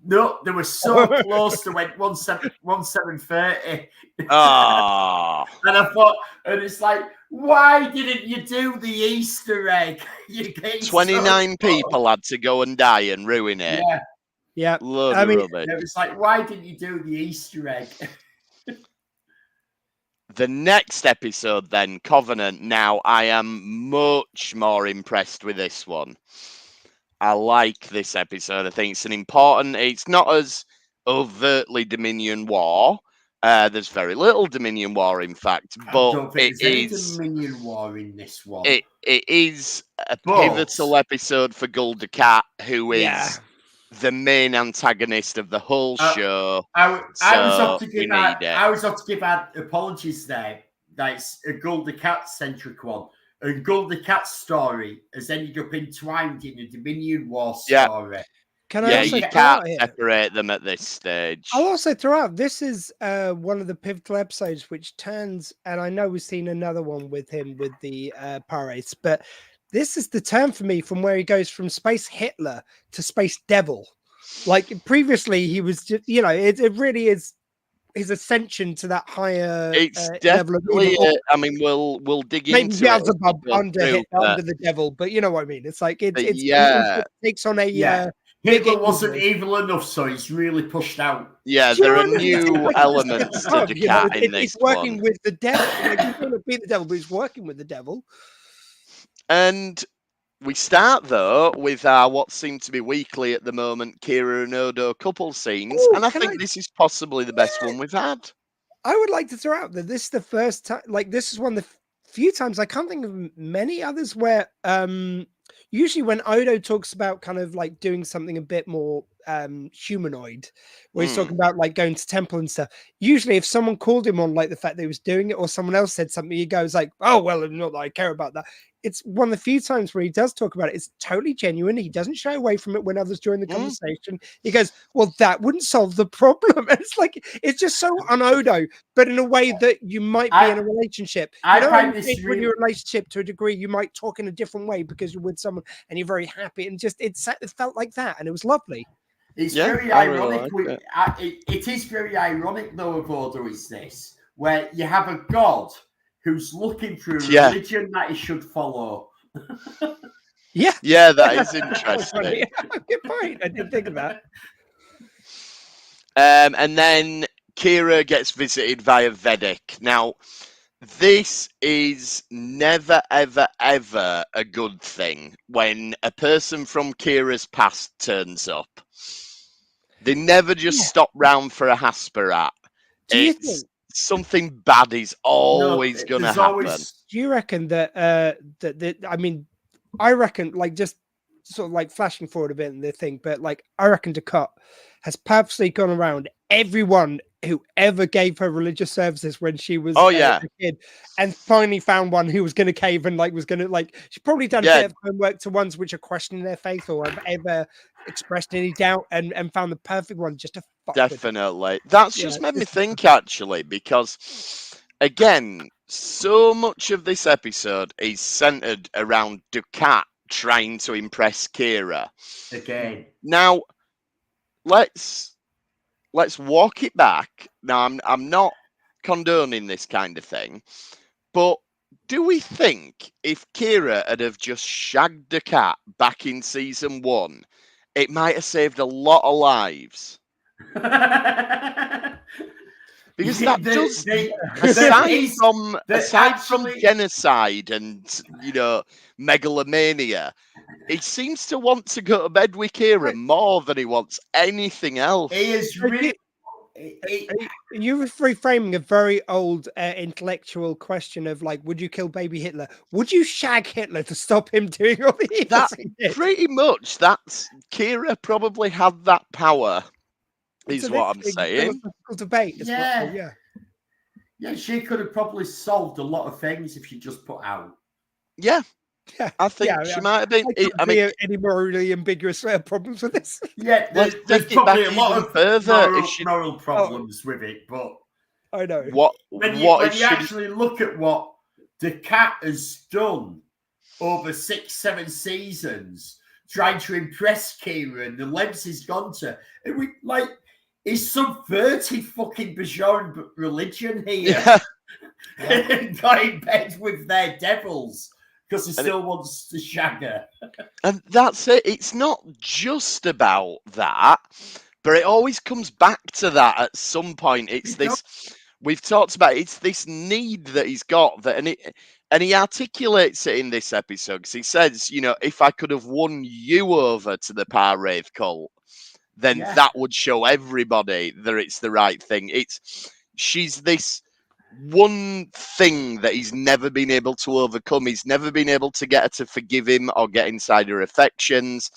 [SPEAKER 3] No, they were so close to went 1730.
[SPEAKER 2] Oh.
[SPEAKER 3] And I thought, and it's like, why didn't you do the Easter egg?
[SPEAKER 2] 29 people had to go and die and ruin it.
[SPEAKER 4] Yeah.
[SPEAKER 2] Load of rubbish.
[SPEAKER 3] It was like, why didn't you do the Easter egg?
[SPEAKER 2] The next episode, then, Covenant. Now, I am much more impressed with this one. I like this episode. I think it's not as overtly Dominion War. There's very little Dominion War, in fact, but it is
[SPEAKER 3] Dominion War in this one.
[SPEAKER 2] It is a pivotal episode for Gul Dukat, who is the main antagonist of the whole show.
[SPEAKER 3] I was off to give out apologies there. That's a Gul Dukat centric one. And Gul Dukat's story has ended up entwined in a Dominion War story.
[SPEAKER 2] You can't separate them at this stage.
[SPEAKER 4] I'll also throw out, this is one of the pivotal episodes which turns, and I know we've seen another one with him with the Pirates, but this is the turn for me from where he goes from Space Hitler to Space Devil. Like previously he was just, it really is his ascension to that higher level of evil.
[SPEAKER 2] I mean, we'll dig
[SPEAKER 4] maybe
[SPEAKER 2] into
[SPEAKER 4] Beelzebub
[SPEAKER 2] it.
[SPEAKER 4] under the devil, but you know what I mean. It's like it takes on a
[SPEAKER 3] Hitler wasn't evil enough, so he's really pushed out.
[SPEAKER 2] Yeah, there are new elements to Dukat in this.
[SPEAKER 4] He's working with the devil. Like, he's going to be the devil, but he's working with the devil.
[SPEAKER 2] And we start though with our what seem to be weekly at the moment Kira and Odo couple scenes, and I think this is possibly the best one we've had.
[SPEAKER 4] I would like to throw out that this is the first time, like this is one of the few times, I can't think of many others where usually when Odo talks about kind of like doing something a bit more humanoid, where he's talking about like going to temple and stuff, usually if someone called him on like the fact that he was doing it, or someone else said something, he goes like, oh well, not that I care about that. It's one of the few times where he does talk about it. It's totally genuine. He doesn't shy away from it when others join the conversation. He goes, well, that wouldn't solve the problem. And it's like, it's just so un-Odo, but in a way that you might be in a relationship. When you're in a relationship to a degree, you might talk in a different way because you're with someone and you're very happy. And just, it felt like that. And it was lovely.
[SPEAKER 3] It's very ironic. It is very ironic, though, of Odo is this, where you have a god who's looking for a religion that he should follow.
[SPEAKER 2] Yeah, that is interesting.
[SPEAKER 4] Good point. I didn't think of that.
[SPEAKER 2] And then Kira gets visited via Vedic. Now, this is never, ever, ever a good thing when a person from Kira's past turns up. They never just stop round for a Hasperat. Something bad is always going to happen.
[SPEAKER 4] Do you reckon that, I mean, I reckon, like, just sort of like flashing forward a bit in the thing, but like, I reckon Dukat has purposely gone around everyone who ever gave her religious services when she was a kid, and finally found one who was going to cave and like was going to like. She's probably done a bit of homework to ones which are questioning their faith or have ever expressed any doubt, and found the perfect one just to fuck with it.
[SPEAKER 2] Definitely. That's just made me think, actually, because, again, so much of this episode is centered around Ducat trying to impress Kira.
[SPEAKER 3] Again.
[SPEAKER 2] Now, let's walk it back. Now, I'm not condoning this kind of thing, but do we think if Kira had have just shagged Ducat back in season 1, it might have saved a lot of lives? Because that does, aside from genocide and, you know, megalomania, he seems to want to go to bed with Kira more than he wants anything else.
[SPEAKER 3] He is really.
[SPEAKER 4] You're reframing a very old intellectual question of like, would you kill baby Hitler? Would you shag Hitler to stop him doing all the evil
[SPEAKER 2] That
[SPEAKER 4] he did?
[SPEAKER 2] pretty much. That's Kira probably had that power. Is what I'm saying.
[SPEAKER 4] Debate.
[SPEAKER 3] Yeah. Yeah, she could have probably solved a lot of things if she just put out.
[SPEAKER 2] Yeah. I think she might have been.
[SPEAKER 4] I mean, any morally ambiguous problems with this?
[SPEAKER 3] Yeah, there's probably a lot of moral problems with it, but
[SPEAKER 4] I know.
[SPEAKER 3] When you actually look at what the cat has done over 6-7 seasons, trying to impress Kira, and the lengths he's gone to, he's subverted fucking Bajoran religion here. And got in bed with their devils. Because he still wants to shag her.
[SPEAKER 2] And that's it. It's not just about that, but it always comes back to that at some point. It's this, we've talked about, it's this need that he's got, that, and he articulates it in this episode, because he says, you know, if I could have won you over to the Par-Wraith cult, then that would show everybody that it's the right thing. She's this one thing that he's never been able to overcome. He's never been able to get her to forgive him or get inside her affections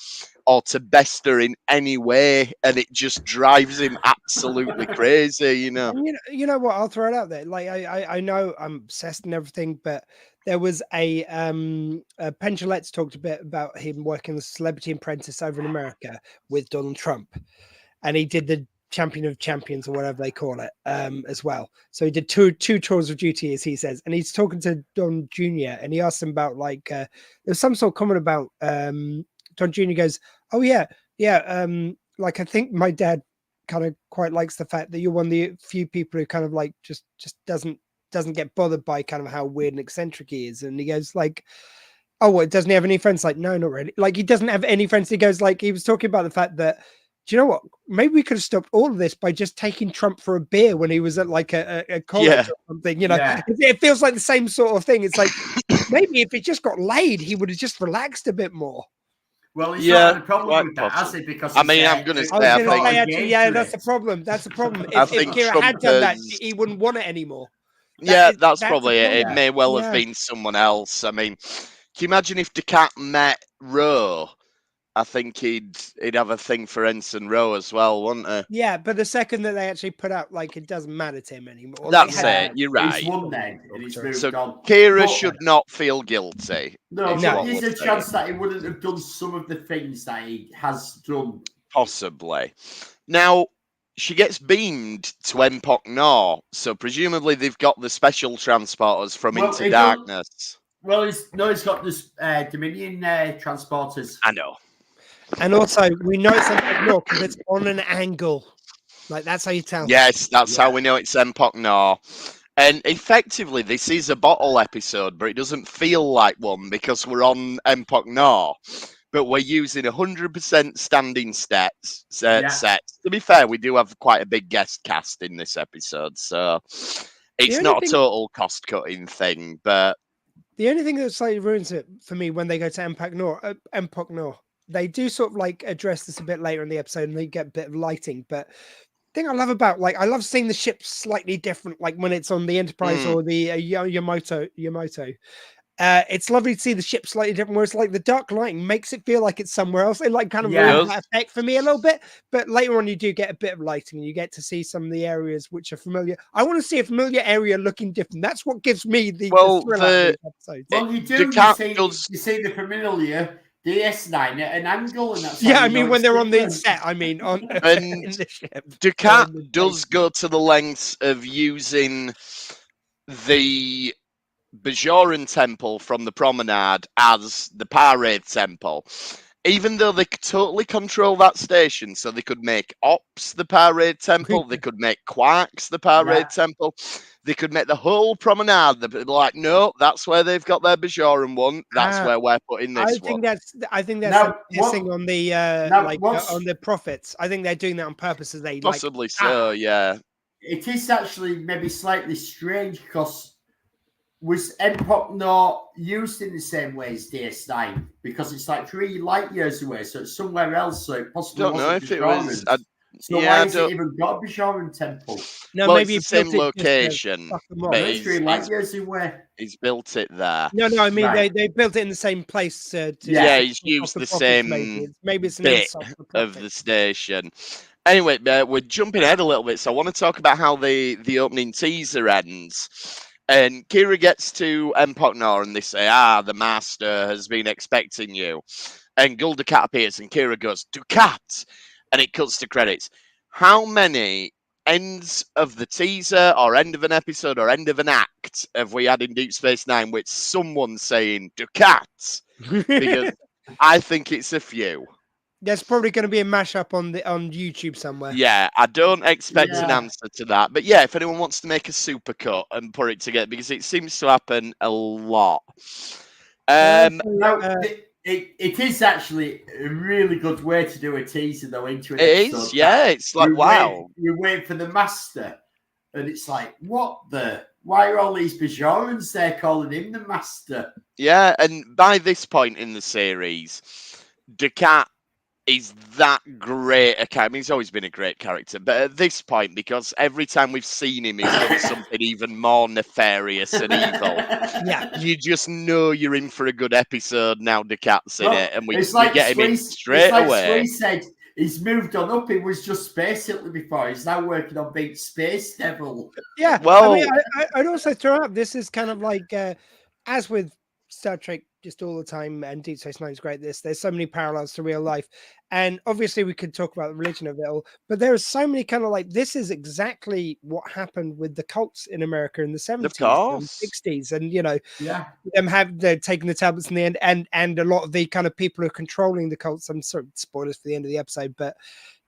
[SPEAKER 2] or to best her in any way, and it just drives him absolutely crazy, you know.
[SPEAKER 4] And you know what? I'll throw it out there. Like I know I'm obsessed and everything, but there was a Penn Jillette's talked a bit about him working as a Celebrity Apprentice over in America with Donald Trump, and he did the Champion of Champions or whatever they call it as well. So he did two tours of duty, as he says, and he's talking to Don Jr. and he asked him about there's some sort of comment about Don Jr. goes, oh yeah, like I think my dad kind of quite likes the fact that you're one of the few people who kind of like just doesn't get bothered by kind of how weird and eccentric he is. And he goes like, oh, what, doesn't he have any friends? Like, no, not really. Like, he doesn't have any friends. He goes like, he was talking about the fact that, do you know what? Maybe we could have stopped all of this by just taking Trump for a beer when he was at like a college or something. You know, it feels like the same sort of thing. It's like maybe if he just got laid, he would have just relaxed a bit more.
[SPEAKER 3] Well, he's not had a problem with that, has he? Because
[SPEAKER 2] I'm going to say,
[SPEAKER 4] that's the problem. That's the problem. If Kira had done that, he wouldn't want it anymore.
[SPEAKER 2] That's probably it. It may well have been someone else. I mean, can you imagine if Ducat met Rowe? I think he'd have a thing for Ensign Rowe as well, wouldn't he?
[SPEAKER 4] Yeah, but the second that they actually put out, like, it doesn't matter to him anymore.
[SPEAKER 2] That's it. You're right.
[SPEAKER 3] He's won then.
[SPEAKER 2] So Kira should not feel guilty.
[SPEAKER 3] No, there's a chance that he wouldn't have done some of the things that he has done.
[SPEAKER 2] Possibly. Now, she gets beamed to Empok Nor, so presumably they've got the special transporters from Into Darkness.
[SPEAKER 3] He's got this Dominion transporters.
[SPEAKER 2] I know.
[SPEAKER 4] And also, we know it's Empok Nor because it's on an angle. Like, that's how you tell.
[SPEAKER 2] Yes, that's how we know it's Empok Nor. And effectively, this is a bottle episode, but it doesn't feel like one because we're on Empok Nor. But we're using 100% standing sets. To be fair, we do have quite a big guest cast in this episode, so it's not a total cost-cutting thing. But
[SPEAKER 4] the only thing that slightly ruins it for me when they go to Empok Nor, they do sort of like address this a bit later in the episode, and they get a bit of lighting. But the thing I love about, like, I love seeing the ship slightly different, like when it's on the Enterprise or the Yamato. It's lovely to see the ship slightly different, where it's like the dark lighting makes it feel like it's somewhere else. It like kind of ruins that effect for me a little bit. But later on, you do get a bit of lighting, and you get to see some of the areas which are familiar. I want to see a familiar area looking different. That's what gives me the thrill of these episodes.
[SPEAKER 3] Well, you do. You see the familiar DS9 at an angle, and that's
[SPEAKER 4] Yeah,
[SPEAKER 3] how
[SPEAKER 4] I
[SPEAKER 3] you
[SPEAKER 4] mean
[SPEAKER 3] know
[SPEAKER 4] when
[SPEAKER 3] it's
[SPEAKER 4] they're on the
[SPEAKER 3] different.
[SPEAKER 4] set. I mean on
[SPEAKER 2] And
[SPEAKER 4] in the ship.
[SPEAKER 2] Ducat
[SPEAKER 4] Or in the
[SPEAKER 2] does go to the lengths of using the Bajoran temple from the promenade as the Parade temple. Even though they could totally control that station, so they could make Ops the Parade temple, they could make Quarks the Parade temple, they could make the whole promenade. They'd be like, no, that's where they've got their Bajoran one. That's where we're putting this one.
[SPEAKER 4] I think that's
[SPEAKER 3] Now,
[SPEAKER 4] pissing on the
[SPEAKER 3] now,
[SPEAKER 4] on the prophets. I think they're doing that on purpose, as they
[SPEAKER 2] Possibly so, yeah.
[SPEAKER 3] It is actually maybe slightly strange because was Empok not used in the same way as DS9? Because it's like 3 light years away, so it's somewhere else. So it possibly
[SPEAKER 2] Don't know
[SPEAKER 3] wasn't
[SPEAKER 2] if it was.
[SPEAKER 3] So why has it even got a Bajoran temple?
[SPEAKER 4] No,
[SPEAKER 2] well,
[SPEAKER 4] maybe
[SPEAKER 2] it's the same location,
[SPEAKER 4] fuck them off.
[SPEAKER 2] but
[SPEAKER 3] It's 3 light years away.
[SPEAKER 2] he's built it there.
[SPEAKER 4] No, I mean
[SPEAKER 3] Right.
[SPEAKER 4] they built it in the same place.
[SPEAKER 2] Yeah, he's used
[SPEAKER 4] the
[SPEAKER 2] the
[SPEAKER 4] prophets,
[SPEAKER 2] same
[SPEAKER 4] maybe it's an
[SPEAKER 2] bit
[SPEAKER 4] insult to the
[SPEAKER 2] of the
[SPEAKER 4] prophets.
[SPEAKER 2] station. Anyway, we're jumping ahead a little bit, so I want to talk about how the opening teaser ends. And Kira gets to Empok Nor and they say, the master has been expecting you. And Gul Dukat appears and Kira goes, Dukat! And it cuts to credits. How many ends of the teaser or end of an episode or end of an act have we had in Deep Space Nine with someone saying Dukat? Because I think it's a few.
[SPEAKER 4] There's probably going to be a mashup on YouTube somewhere.
[SPEAKER 2] Yeah, I don't expect an answer to that. But yeah, if anyone wants to make a supercut and put it together, because it seems to happen a lot.
[SPEAKER 3] It is actually a really good way to do a teaser, though, into an
[SPEAKER 2] It
[SPEAKER 3] episode.
[SPEAKER 2] is, yeah. It's like, wow.
[SPEAKER 3] You wait for the master, and it's like, what the? Why are all these Bajorans there calling him the master?
[SPEAKER 2] Yeah, and by this point in the series, Dukat is that great a character. I mean, he's always been a great character, but at this point, because every time we've seen him, he's done something even more nefarious and evil.
[SPEAKER 4] Yeah,
[SPEAKER 2] you just know you're in for a good episode now. Dukat's in it, and we get him in straight
[SPEAKER 3] it's like
[SPEAKER 2] away.
[SPEAKER 3] He said he's moved on up. He was just Space Hitler before. He's now working on being Space Devil.
[SPEAKER 4] Yeah,
[SPEAKER 2] well,
[SPEAKER 4] I mean, I'd also throw up. This is kind of like as with Star Trek just all the time, and Deep Space Nine is great. There's so many parallels to real life, and obviously we could talk about the religion of it all, but there are so many kind of like, this is exactly what happened with the cults in America in the 70s and 60s, and they're taking the tablets in the end, and a lot of the kind of people who are controlling the cults. I'm sorry, spoilers for the end of the episode, but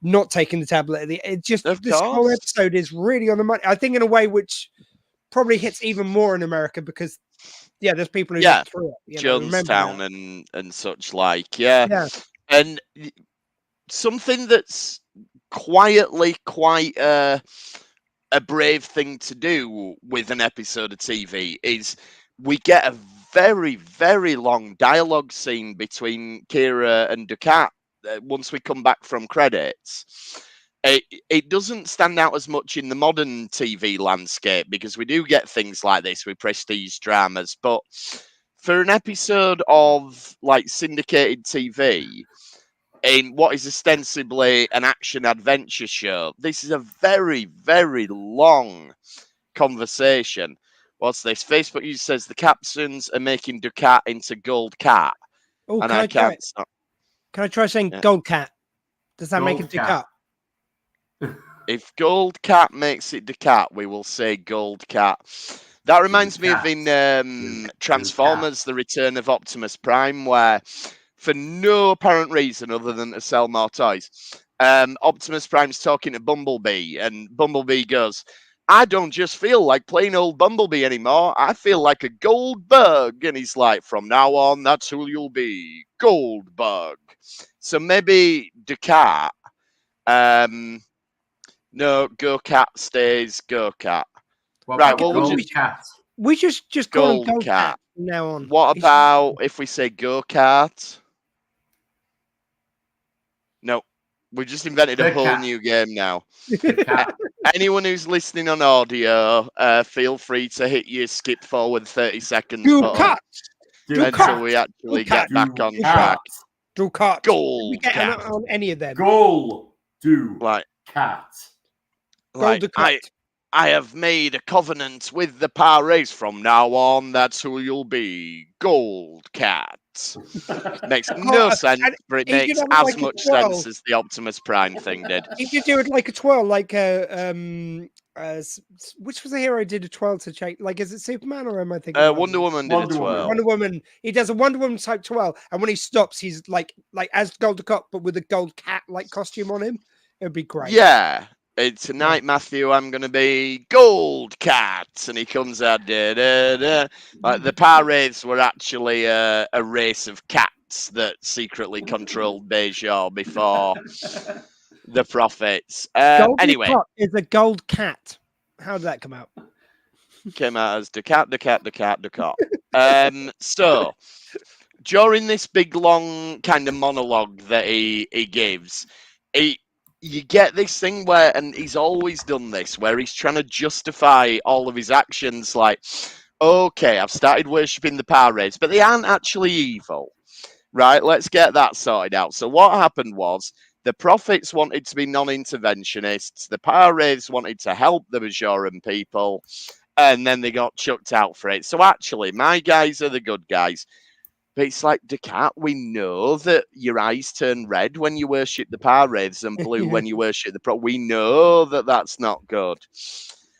[SPEAKER 4] not taking the tablet. This whole episode is really on the money. I think in a way which probably hits even more in America because. Yeah, there's people who just threw it.
[SPEAKER 2] Jonestown and such like. Yeah. And something that's quietly quite a brave thing to do with an episode of TV is we get a very, very long dialogue scene between Kira and Dukat once we come back from credits. It doesn't stand out as much in the modern TV landscape because we do get things like this with prestige dramas. But for an episode of like syndicated TV in what is ostensibly an action adventure show, this is a very, very long conversation. What's this? Facebook user says the captions are making Dukat into Gold Cat.
[SPEAKER 4] Oh, can I try saying Gold Cat? Does that make it Dukat?
[SPEAKER 2] If Gold Cat makes it Dukat, we will say Gold Cat. That reminds me of in Transformers, The Return of Optimus Prime, where for no apparent reason other than to sell more toys, Optimus Prime's talking to Bumblebee, and Bumblebee goes, I don't just feel like plain old Bumblebee anymore. I feel like a Goldberg. And he's like, from now on, that's who you'll be, Goldberg. So maybe Dukat. No, Go Cat stays Go Cat. Right, well,
[SPEAKER 3] we
[SPEAKER 4] just call him Gold Cat from now on.
[SPEAKER 2] What about if we say Go Cat? No, we just invented a whole new game now. Anyone who's listening on audio, feel free to hit your skip forward 30 seconds button until we actually get back on track.
[SPEAKER 4] Dukat.
[SPEAKER 2] Gold Cat.
[SPEAKER 4] On any of them.
[SPEAKER 3] Gold.
[SPEAKER 2] Cat. Like, I have made a covenant with the Pares. From now on, that's who you'll be. Gold Cat. Makes no sense,
[SPEAKER 4] and
[SPEAKER 2] but it
[SPEAKER 4] he could
[SPEAKER 2] makes
[SPEAKER 4] have,
[SPEAKER 2] as
[SPEAKER 4] like, a
[SPEAKER 2] much
[SPEAKER 4] twirl.
[SPEAKER 2] sense as the Optimus Prime thing did.
[SPEAKER 4] He could do it like a twirl, like which was the hero who did a twirl to change? Like, is it Superman or am I thinking of
[SPEAKER 2] Wonder Woman did a
[SPEAKER 3] Wonder Woman.
[SPEAKER 2] twirl.
[SPEAKER 4] Wonder Woman? He does a Wonder Woman type twirl, and when he stops, he's like as Gold the Cop, but with a gold cat like costume on him. It would be great.
[SPEAKER 2] Yeah. Tonight, Matthew, I'm going to be Gold Cat. And he comes out, da, da, da. Like the Power Wraiths were actually a race of cats that secretly controlled Voyager before the Prophets.
[SPEAKER 4] Gold
[SPEAKER 2] Anyway,
[SPEAKER 4] the Cop is a gold cat. How did that come out?
[SPEAKER 2] came out as the cat. So, during this big, long kind of monologue that he gives, you get this thing where, and he's always done this, where he's trying to justify all of his actions, like, okay, I've started worshipping the Power Wraiths, but they aren't actually evil, right? Let's get that sorted out. So what happened was, the Prophets wanted to be non-interventionists, the Power Wraiths wanted to help the Bajoran people, and then they got chucked out for it. So actually, my guys are the good guys. But it's like, Descartes, we know that your eyes turn red when you worship the Power Wraiths and blue when you worship the We know that that's not good.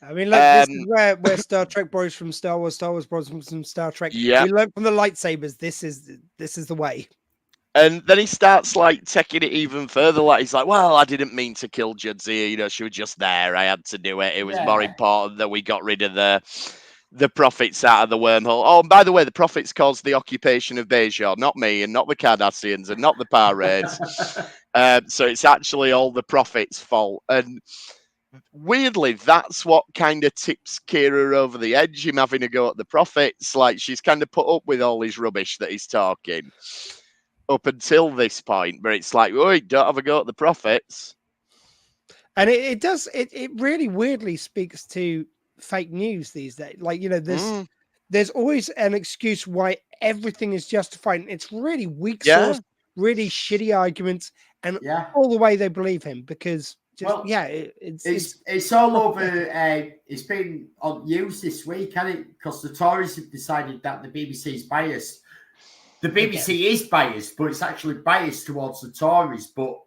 [SPEAKER 4] I mean, look, this is where Star Trek borrows from Star Wars borrows from Star Trek.
[SPEAKER 2] Yeah.
[SPEAKER 4] We learned from the lightsabers. This is the way.
[SPEAKER 2] And then he starts like taking it even further. Like he's like, well, I didn't mean to kill Jadzia. You know, she was just there. I had to do it. It was more important that we got rid of the Prophets out of the wormhole. Oh, and by the way, the Prophets caused the occupation of Bajor, not me, and not the Cardassians, and not the Power Wraiths. So it's actually all the Prophets' fault. And weirdly, that's what kind of tips Kira over the edge, him having a go at the Prophets. Like, she's kind of put up with all his rubbish that he's talking up until this point, but it's like, oh, don't have a go at the Prophets.
[SPEAKER 4] And it does, it really weirdly speaks to fake news these days. Like, you know, there's always an excuse why everything is justified. And it's really weak source, really shitty arguments, and all the way they believe him because it's
[SPEAKER 3] all over. It's been on news this week, hasn't it? Because the Tories have decided that the BBC is biased. The BBC is biased, but it's actually biased towards the Tories. But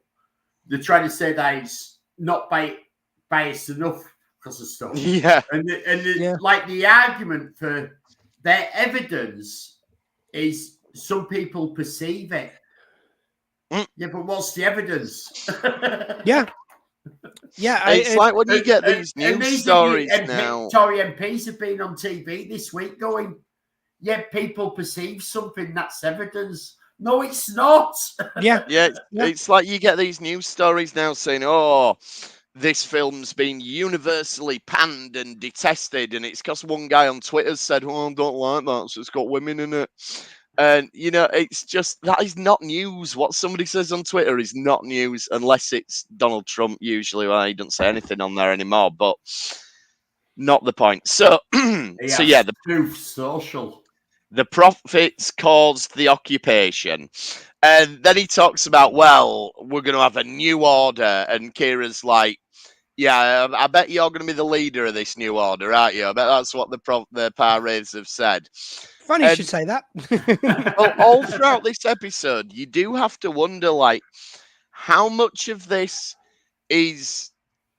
[SPEAKER 3] they're trying to say that it's not biased enough because of stuff.
[SPEAKER 2] Yeah.
[SPEAKER 3] And like the argument for their evidence is some people perceive it. Yeah, but what's the evidence?
[SPEAKER 4] Yeah.
[SPEAKER 2] It's like when you get these news stories now.
[SPEAKER 3] Tory MPs have been on TV this week going, yeah, people perceive something, that's evidence. No, it's not.
[SPEAKER 2] It's like you get these news stories now saying, oh, this film's been universally panned and detested, and it's because one guy on Twitter said, oh, I don't like that, so it's got women in it. And, you know, it's just, that is not news. What somebody says on Twitter is not news, unless it's Donald Trump, usually. Well, he doesn't say anything on there anymore, but not the point. So, the
[SPEAKER 3] proof social.
[SPEAKER 2] The Prophets caused the occupation. And then he talks about, well, we're going to have a new order. And Kira's like, yeah, I bet you're going to be the leader of this new order, aren't you? I bet that's what the Power Wraiths have said.
[SPEAKER 4] Funny you should say that.
[SPEAKER 2] Well, all throughout this episode, you do have to wonder, like, how much of this is...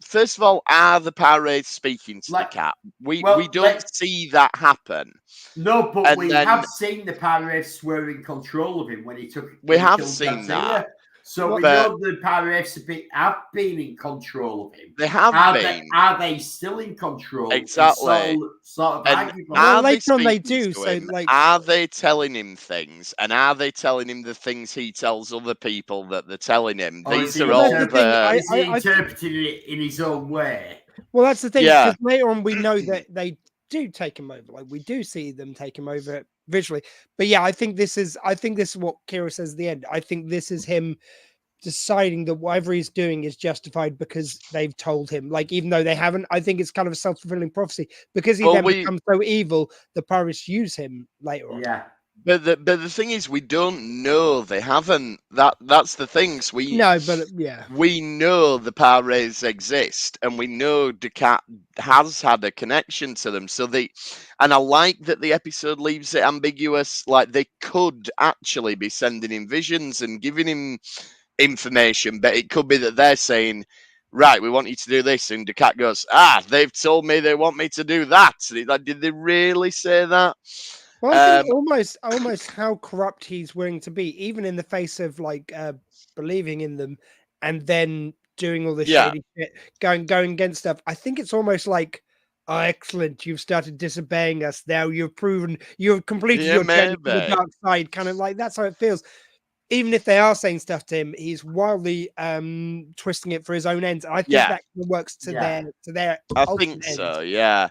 [SPEAKER 2] First of all, are the Power Wraiths speaking to the cat? We don't see that happen.
[SPEAKER 3] No, but we have seen the Power Wraiths were in control of him when he took.
[SPEAKER 2] We have seen that.
[SPEAKER 3] So we know the Power Wraiths have been in control of him.
[SPEAKER 2] They have been.
[SPEAKER 3] Are they still in control?
[SPEAKER 2] Exactly.
[SPEAKER 3] Sort of
[SPEAKER 2] well,
[SPEAKER 4] later on they do. So, like,
[SPEAKER 2] are they telling him things, and are they telling him the things he tells other people that they're telling him? These are all
[SPEAKER 3] is he interpreting it in his own way?
[SPEAKER 4] Well, that's the thing. Because later on we know that they do take him over. Like, we do see them take him over visually. But yeah, I think this is what Kira says at the end. I think this is him deciding that whatever he's doing is justified because they've told him. Like, even though they haven't, I think it's kind of a self-fulfilling prophecy because he becomes so evil. The pirates use him later on.
[SPEAKER 3] Yeah.
[SPEAKER 2] But the thing is, we don't know they haven't. That's the things we
[SPEAKER 4] No, but yeah.
[SPEAKER 2] We know the power rays exist, and we know Ducat has had a connection to them. So and I like that the episode leaves it ambiguous. Like they could actually be sending him visions and giving him information, but it could be that they're saying, right, we want you to do this, and Ducat goes, they've told me they want me to do that. And like, did they really say that?
[SPEAKER 4] Well, I think almost how corrupt he's willing to be, even in the face of like believing in them, and then doing all this shady shit, going against stuff. I think it's almost like, oh, excellent, you've started disobeying us. Now you've completed your journey to the dark side. Kind of like that's how it feels. Even if they are saying stuff to him, he's wildly twisting it for his own ends. I think that works to their.
[SPEAKER 2] I think so. Yeah.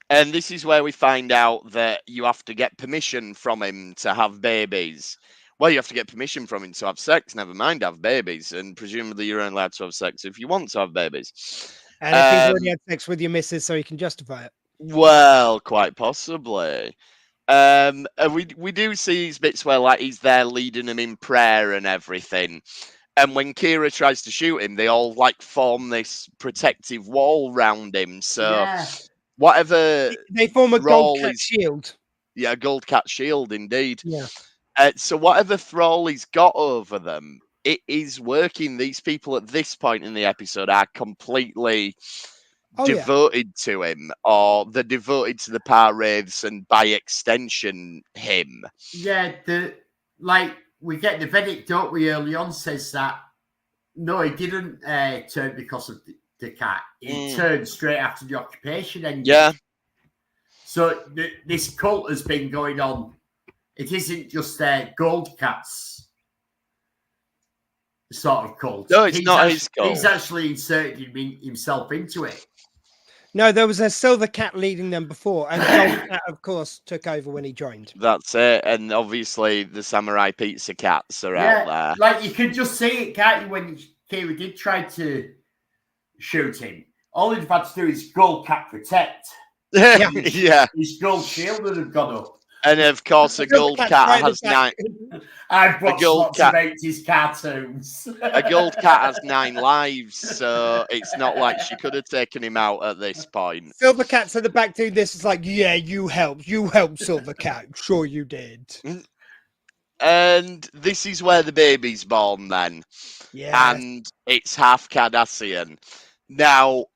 [SPEAKER 2] And this is where we find out that you have to get permission from him to have babies. Well, you have to get permission from him to have sex, never mind have babies. And presumably you're only allowed to have sex if you want to have babies.
[SPEAKER 4] And if he's already had sex with your missus, so he can justify it.
[SPEAKER 2] Well, quite possibly. We do see these bits where like he's there leading him in prayer and everything. And when Kira tries to shoot him, they all like form this protective wall round him. So... Yeah. Whatever
[SPEAKER 4] they form a gold cat shield.
[SPEAKER 2] Yeah, gold cat shield, indeed.
[SPEAKER 4] Yeah.
[SPEAKER 2] So whatever thrall he's got over them, it is working. These people at this point in the episode are completely devoted to him, or they're devoted to the power wraiths, and by extension, him.
[SPEAKER 3] Yeah, we get the verdict, don't we? Early on, says that no, he didn't turn because of the cat. He turned straight after the occupation ended.
[SPEAKER 2] Yeah.
[SPEAKER 3] So this cult has been going on. It isn't just gold cats sort of cult.
[SPEAKER 2] No, it's not his cult.
[SPEAKER 3] He's actually inserted himself into it.
[SPEAKER 4] No, there was a silver cat leading them before, and the gold cat, of course, took over when he joined.
[SPEAKER 2] That's it. And obviously the samurai pizza cats are out there.
[SPEAKER 3] Like you could just see it, can't you, when Kira did try to shoot him. All he'd had to do is gold cat protect.
[SPEAKER 2] Yeah.
[SPEAKER 3] His gold shield would have gone up.
[SPEAKER 2] And of course, a gold cat has 9.
[SPEAKER 3] I've watched lots of 80s cartoons.
[SPEAKER 2] A gold cat has 9 lives, so it's not like she could have taken him out at this point.
[SPEAKER 4] Silver Cat's at the back doing this. It's like, yeah, you helped, Silver Cat. Sure, you did.
[SPEAKER 2] And this is where the baby's born then.
[SPEAKER 4] Yeah.
[SPEAKER 2] And it's half Cardassian. Now,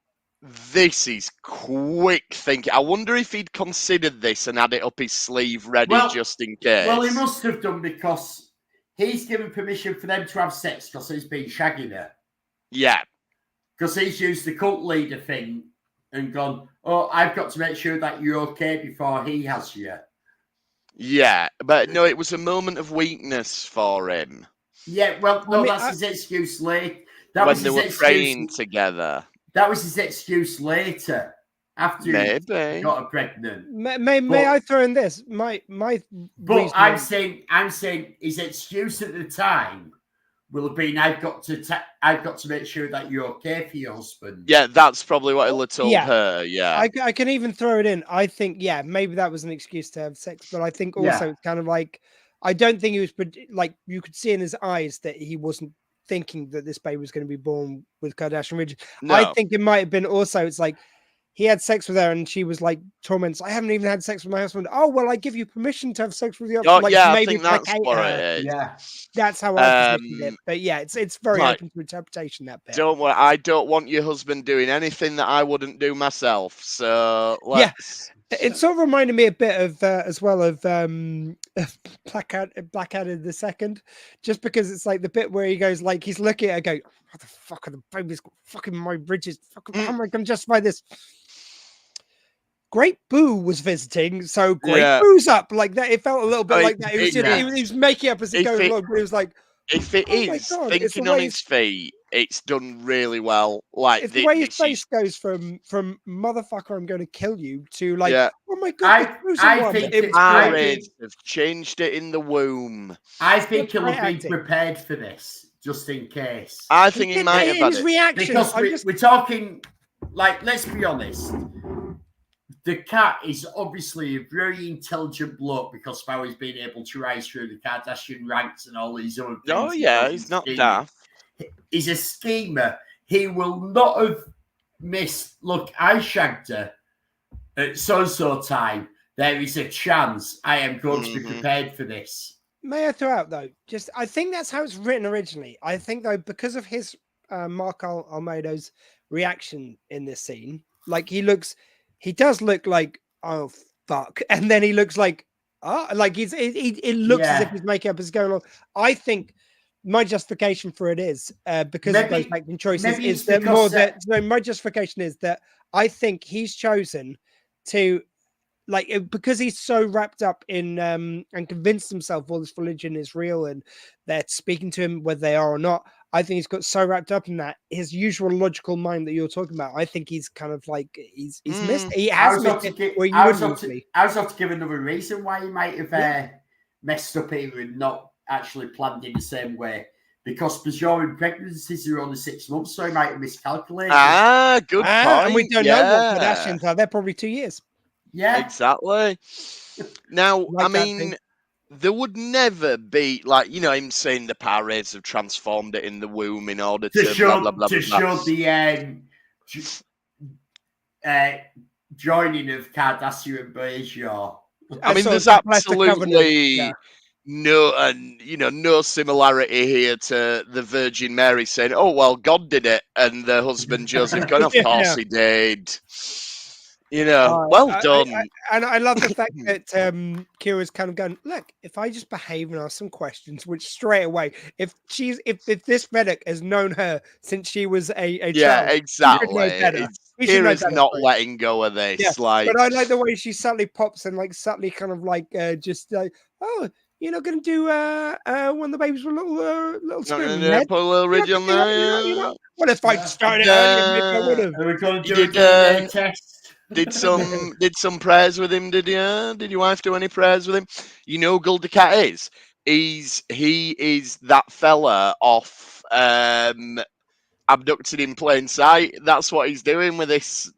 [SPEAKER 2] this is quick thinking. I wonder if he'd considered this and had it up his sleeve ready just in case.
[SPEAKER 3] Well, he must have done, because he's given permission for them to have sex because he's been shagging her.
[SPEAKER 2] Yeah.
[SPEAKER 3] Because he's used the cult leader thing and gone, oh, I've got to make sure that you're okay before he has you.
[SPEAKER 2] Yeah, but no, it was a moment of weakness for him.
[SPEAKER 3] Yeah, well, no, that's his excuse later.
[SPEAKER 2] When they were praying together.
[SPEAKER 3] That was his excuse later, after he got her pregnant.
[SPEAKER 4] May I throw in this? But
[SPEAKER 3] I'm saying his excuse at the time will have been, I've got to make sure that you're okay for your husband.
[SPEAKER 2] Yeah, that's probably what he'll have told her. Yeah,
[SPEAKER 4] I can even throw it in. I think, maybe that was an excuse to have sex, but I think also it's kind of like, I don't think he was like, you could see in his eyes that he wasn't thinking that this baby was going to be born with Kardashian Ridge. No. I think it might have been also, it's like he had sex with her and she was like torments. I haven't even had sex with my husband. Oh, well, I give you permission to have sex with your husband.
[SPEAKER 2] I think that's what it is.
[SPEAKER 3] Yeah.
[SPEAKER 4] That's how I positioned it. But yeah, it's very open to interpretation, that bit.
[SPEAKER 2] Don't worry, I don't want your husband doing anything that I wouldn't do myself. So let's...
[SPEAKER 4] It sort of reminded me a bit of as well of Blackadder the Second, just because it's like the bit where he goes like he's looking at her, go, what the fuck are the babies got fucking my bridges? How am I going to justify this? Great Boo was visiting, so Great Boo's up like that. It felt a little bit like that. He was making up as he goes along, but it was like,
[SPEAKER 2] if it is thinking on his feet, it's done really well. Like
[SPEAKER 4] it's the way his face goes from motherfucker, I'm going to kill you to like, oh my god,
[SPEAKER 3] I think
[SPEAKER 2] have changed it in the womb.
[SPEAKER 3] I think he'll have been prepared for this just in case.
[SPEAKER 2] I think he might have had
[SPEAKER 4] his reaction
[SPEAKER 3] because we're talking like, let's be honest. the cat is obviously a very intelligent bloke because of how he's been able to rise through the Kardashian ranks and all these other things.
[SPEAKER 2] Oh yeah, he's not daft.
[SPEAKER 3] He's a schemer. He will not have missed. Look, I shagged her at so time. There is a chance I am going to be prepared for this.
[SPEAKER 4] May I throw out though? I think that's how it's written originally. I think though, because of his Mark Almedo's reaction in this scene, like he does look like, oh fuck, and then he looks like, like it looks as if his makeup is going on. I think my justification for it is because of those acting choices is that more that. So my justification is that I think he's chosen to. Like, because he's so wrapped up in and convinced himself all this religion is real and they're speaking to him whether they are or not. I think he's got so wrapped up in that his usual logical mind that you're talking about. I think he's kind of like he's missed. He has missed it. I was have
[SPEAKER 3] to give another reason why he might have messed up here and not actually planned in the same way. Because Bajoran pregnancies are only 6 months, so he might have miscalculated.
[SPEAKER 2] Good point.
[SPEAKER 4] And we don't know what Kardashians are. They're probably 2 years.
[SPEAKER 3] Yeah,
[SPEAKER 2] exactly. Now, I mean, there would never be him saying the power rates have transformed it in the womb in order to
[SPEAKER 3] show,
[SPEAKER 2] blah, blah, blah,
[SPEAKER 3] to show the joining of Kardashian and Voyager.
[SPEAKER 2] I mean, there's absolutely no similarity here to the Virgin Mary saying, "Oh well, God did it," and the husband Joseph going, "Of course he did." Well done.
[SPEAKER 4] And I love the fact that Kira's kind of going, look, if I just behave and ask some questions, which straight away, if this medic has known her since she was a child,
[SPEAKER 2] exactly. Kira's not letting go of this.
[SPEAKER 4] Yeah.
[SPEAKER 2] Like,
[SPEAKER 4] but I like the way she subtly pops and subtly kind of just like, oh, you're not going to do when the babies were little spoon.
[SPEAKER 2] Put a little ridge on there.
[SPEAKER 4] What if I started earlier? I would have.
[SPEAKER 3] We're going to do a test.
[SPEAKER 2] Did some prayers with him? Did you? Did your wife do any prayers with him? You know, Gul Dukat is. He is that fella off abducted in plain sight. That's what he's doing with this.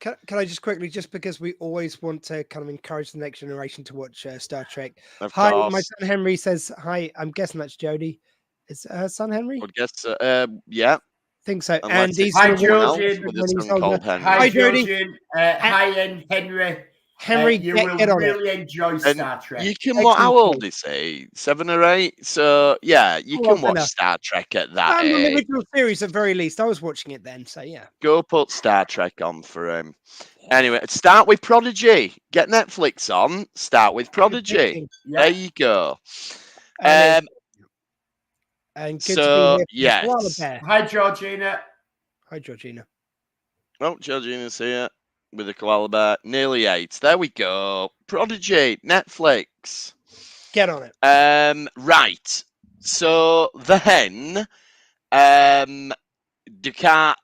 [SPEAKER 4] Can I just quickly, just because we always want to kind of encourage the next generation to watch Star Trek. Hi, my son Henry says hi. I'm guessing that's Jodie. Is her son Henry?
[SPEAKER 2] I guess. Yeah.
[SPEAKER 4] Think so.
[SPEAKER 2] Unless
[SPEAKER 4] and he's
[SPEAKER 3] hi,
[SPEAKER 2] Georgian.
[SPEAKER 3] Hi, Georgian. Hi, Henry.
[SPEAKER 4] Henry,
[SPEAKER 3] you will really enjoy Star Trek.
[SPEAKER 2] You can watch. How old is he? 7 or 8. So yeah, you can watch Star Trek at that age.
[SPEAKER 4] The original series, at very least. I was watching it then, so yeah.
[SPEAKER 2] Go put Star Trek on for him. Anyway, start with Prodigy. Get Netflix on. Start with Prodigy. There you go.
[SPEAKER 4] And good to be here.
[SPEAKER 2] Yes.
[SPEAKER 3] Hi, Georgina.
[SPEAKER 4] Hi, Georgina.
[SPEAKER 2] Oh, Georgina's here with a koala bear. Nearly 8. There we go. Prodigy, Netflix.
[SPEAKER 4] Get on it.
[SPEAKER 2] Right. So then, Dukat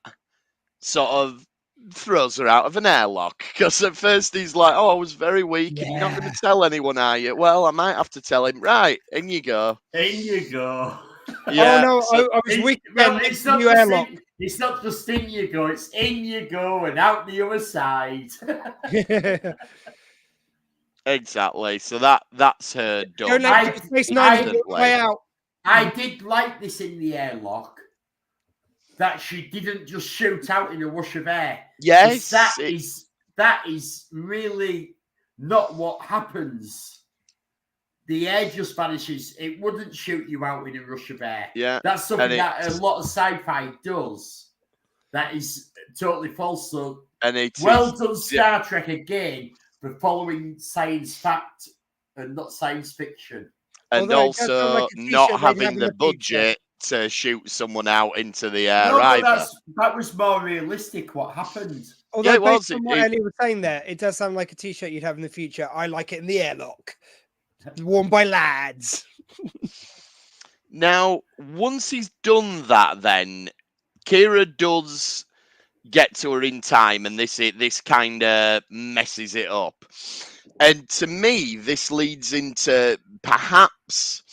[SPEAKER 2] sort of throws her out of an airlock because at first he's like, "Oh, I was very weak, and you're not going to tell anyone, are you?" Well, I might have to tell him. Right, in you go.
[SPEAKER 3] In you go.
[SPEAKER 4] Yeah, oh no, I was weak.
[SPEAKER 3] It's not just in you go, it's in you go and out the other side.
[SPEAKER 2] Exactly. So that's her done.
[SPEAKER 3] I did like this in the airlock that she didn't just shoot out in a rush of air.
[SPEAKER 2] Yes,
[SPEAKER 3] that is really not what happens. The air just vanishes. It wouldn't shoot you out in a rush of air.
[SPEAKER 2] Yeah.
[SPEAKER 3] That's something that a lot of sci-fi does. That is totally false. So well done, Star Trek, again, for following science fact and not science fiction.
[SPEAKER 2] And also not having the budget to shoot someone out into the air either.
[SPEAKER 3] That was more realistic what happened.
[SPEAKER 4] Although it was. What Ellie was saying there, it does sound like a t-shirt you'd have in the future. I like it in the airlock. Worn by lads.
[SPEAKER 2] Now, once he's done that, then Kira does get to her in time, and this kind of messes it up. And to me, this leads into perhaps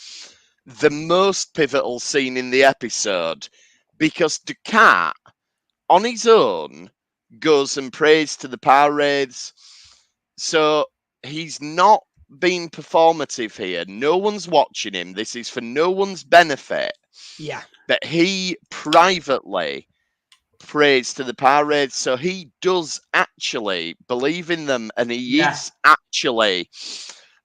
[SPEAKER 2] the most pivotal scene in the episode, because Dukat, on his own, goes and prays to the power wraiths. So he's not being performative here. No one's watching him. This is for no one's benefit.
[SPEAKER 4] Yeah.
[SPEAKER 2] But he privately prays to the power wraiths. So he does actually believe in them, and he is actually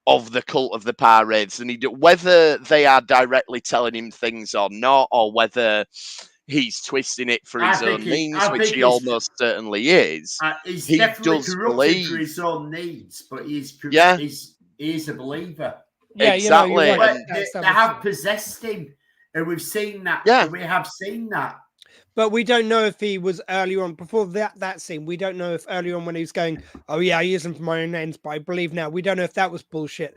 [SPEAKER 2] of the cult of the power wraiths. And whether they are directly telling him things or not, or whether he's twisting it for his own means, which he almost certainly is.
[SPEAKER 3] He's
[SPEAKER 2] he
[SPEAKER 3] definitely
[SPEAKER 2] does
[SPEAKER 3] corrupted
[SPEAKER 2] believe
[SPEAKER 3] for his own needs, but he's a believer.
[SPEAKER 2] Yeah, exactly.
[SPEAKER 4] You're right.
[SPEAKER 3] They have possessed him, and we've seen that.
[SPEAKER 2] Yeah,
[SPEAKER 3] we have seen that.
[SPEAKER 4] But we don't know if he was earlier on, before that scene, we don't know if earlier on when he was going, oh yeah, I use them for my own ends, but I believe now, we don't know if that was bullshit,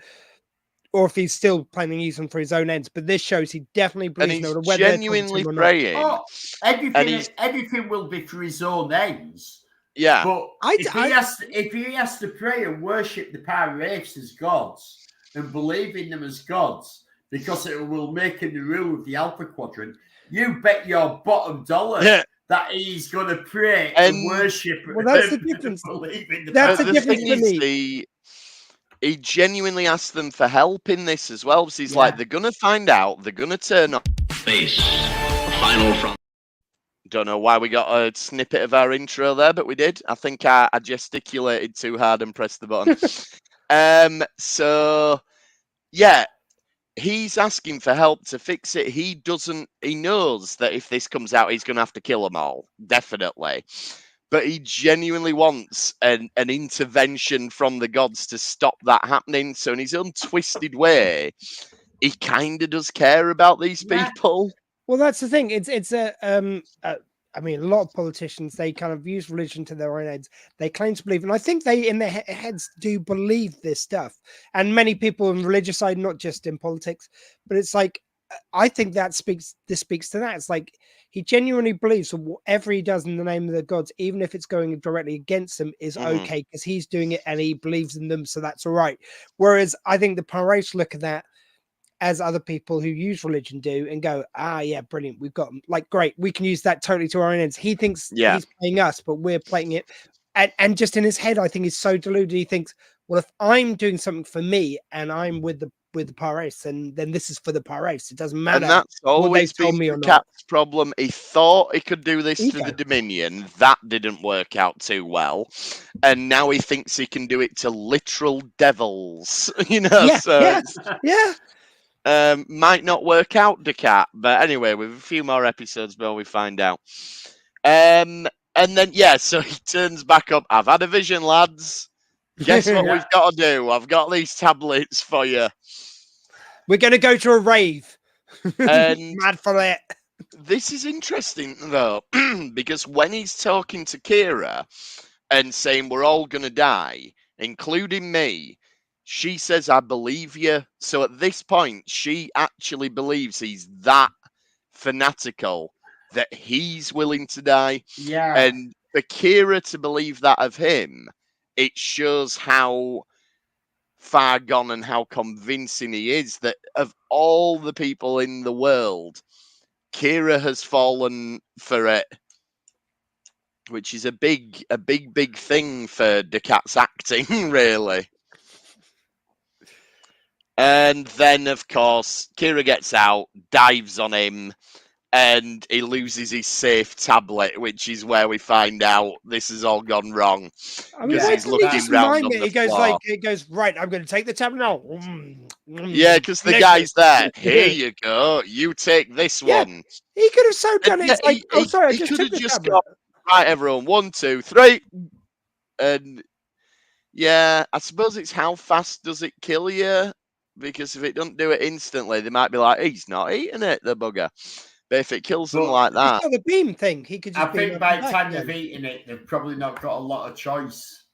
[SPEAKER 4] or if he's still planning to use them for his own ends. But this shows he definitely believes,
[SPEAKER 2] and he's
[SPEAKER 4] whether
[SPEAKER 2] genuinely praying.
[SPEAKER 3] Oh, everything will be for his own ends.
[SPEAKER 2] Yeah.
[SPEAKER 3] But if he has to pray and worship the power wraiths as gods and believe in them as gods, because it will make him the ruler of the Alpha Quadrant, you bet your bottom dollar that he's going to pray and worship.
[SPEAKER 4] Well, that's the difference. That's the difference for me.
[SPEAKER 2] He genuinely asked them for help in this as well. So he's like, they're going to find out. They're going to turn on.
[SPEAKER 1] Face. Final front.
[SPEAKER 2] Don't know why we got a snippet of our intro there, but we did. I think I gesticulated too hard and pressed the button. So, yeah. He's asking for help to fix it. He knows that if this comes out, he's going to have to kill them all. Definitely. But he genuinely wants an intervention from the gods to stop that happening. So in his own twisted way, he kind of does care about these people.
[SPEAKER 4] Well, that's the thing. I mean, a lot of politicians, they kind of use religion to their own ends. They claim to believe, and I think they, in their heads, do believe this stuff. And many people on the religious side, not just in politics, but it's like, I think this speaks to that. It's like he genuinely believes that whatever he does in the name of the gods, even if it's going directly against them, is okay because he's doing it and he believes in them, so that's all right. Whereas I think the Pirates look at that as other people who use religion do and go, yeah, brilliant, we've got them. Like, great, we can use that totally to our own ends. He thinks he's playing us, but we're playing it. And just in his head, I think he's so deluded. He thinks, well, if I'm doing something for me and I'm with the Pirates, and then this is for the Pirates. It doesn't matter.
[SPEAKER 2] And that's always been the Cap's problem. He thought he could do this to the Dominion. That didn't work out too well. And now he thinks he can do it to literal devils. Might not work out, Decat, but anyway, with a few more episodes before we find out. And then, so he turns back up. I've had a vision, lads. Guess what we've got to do? I've got these tablets for you.
[SPEAKER 4] We're going to go to a rave.
[SPEAKER 2] And
[SPEAKER 4] mad for it.
[SPEAKER 2] This is interesting, though, because when he's talking to Kira and saying we're all going to die, including me, she says, I believe you. So at this point, she actually believes he's that fanatical that he's willing to die.
[SPEAKER 3] Yeah.
[SPEAKER 2] And for Kira to believe that of him, it shows how far gone and how convincing he is that of all the people in the world, Kira has fallen for it, which is a big thing for Decat's acting, really. And then, of course, Kira gets out, dives on him, and he loses his safe tablet, which is where we find out this has all gone wrong.
[SPEAKER 4] I mean,
[SPEAKER 2] he's looking round on the floor.
[SPEAKER 4] He goes, right, I'm going to take the tablet now.
[SPEAKER 2] Yeah, because the guy's there. Here you go. You take this one.
[SPEAKER 4] He could have so done it. It's like, sorry, I just took the tablet.
[SPEAKER 2] Got, right, everyone, 1, 2, 3. And yeah, I suppose it's how fast does it kill you? Because if it doesn't do it instantly, they might be like, he's not eating it, the bugger. But if it kills them like that...
[SPEAKER 4] The beam thing, he could just...
[SPEAKER 3] I think by the time they've eaten it, they've probably not got a lot of choice.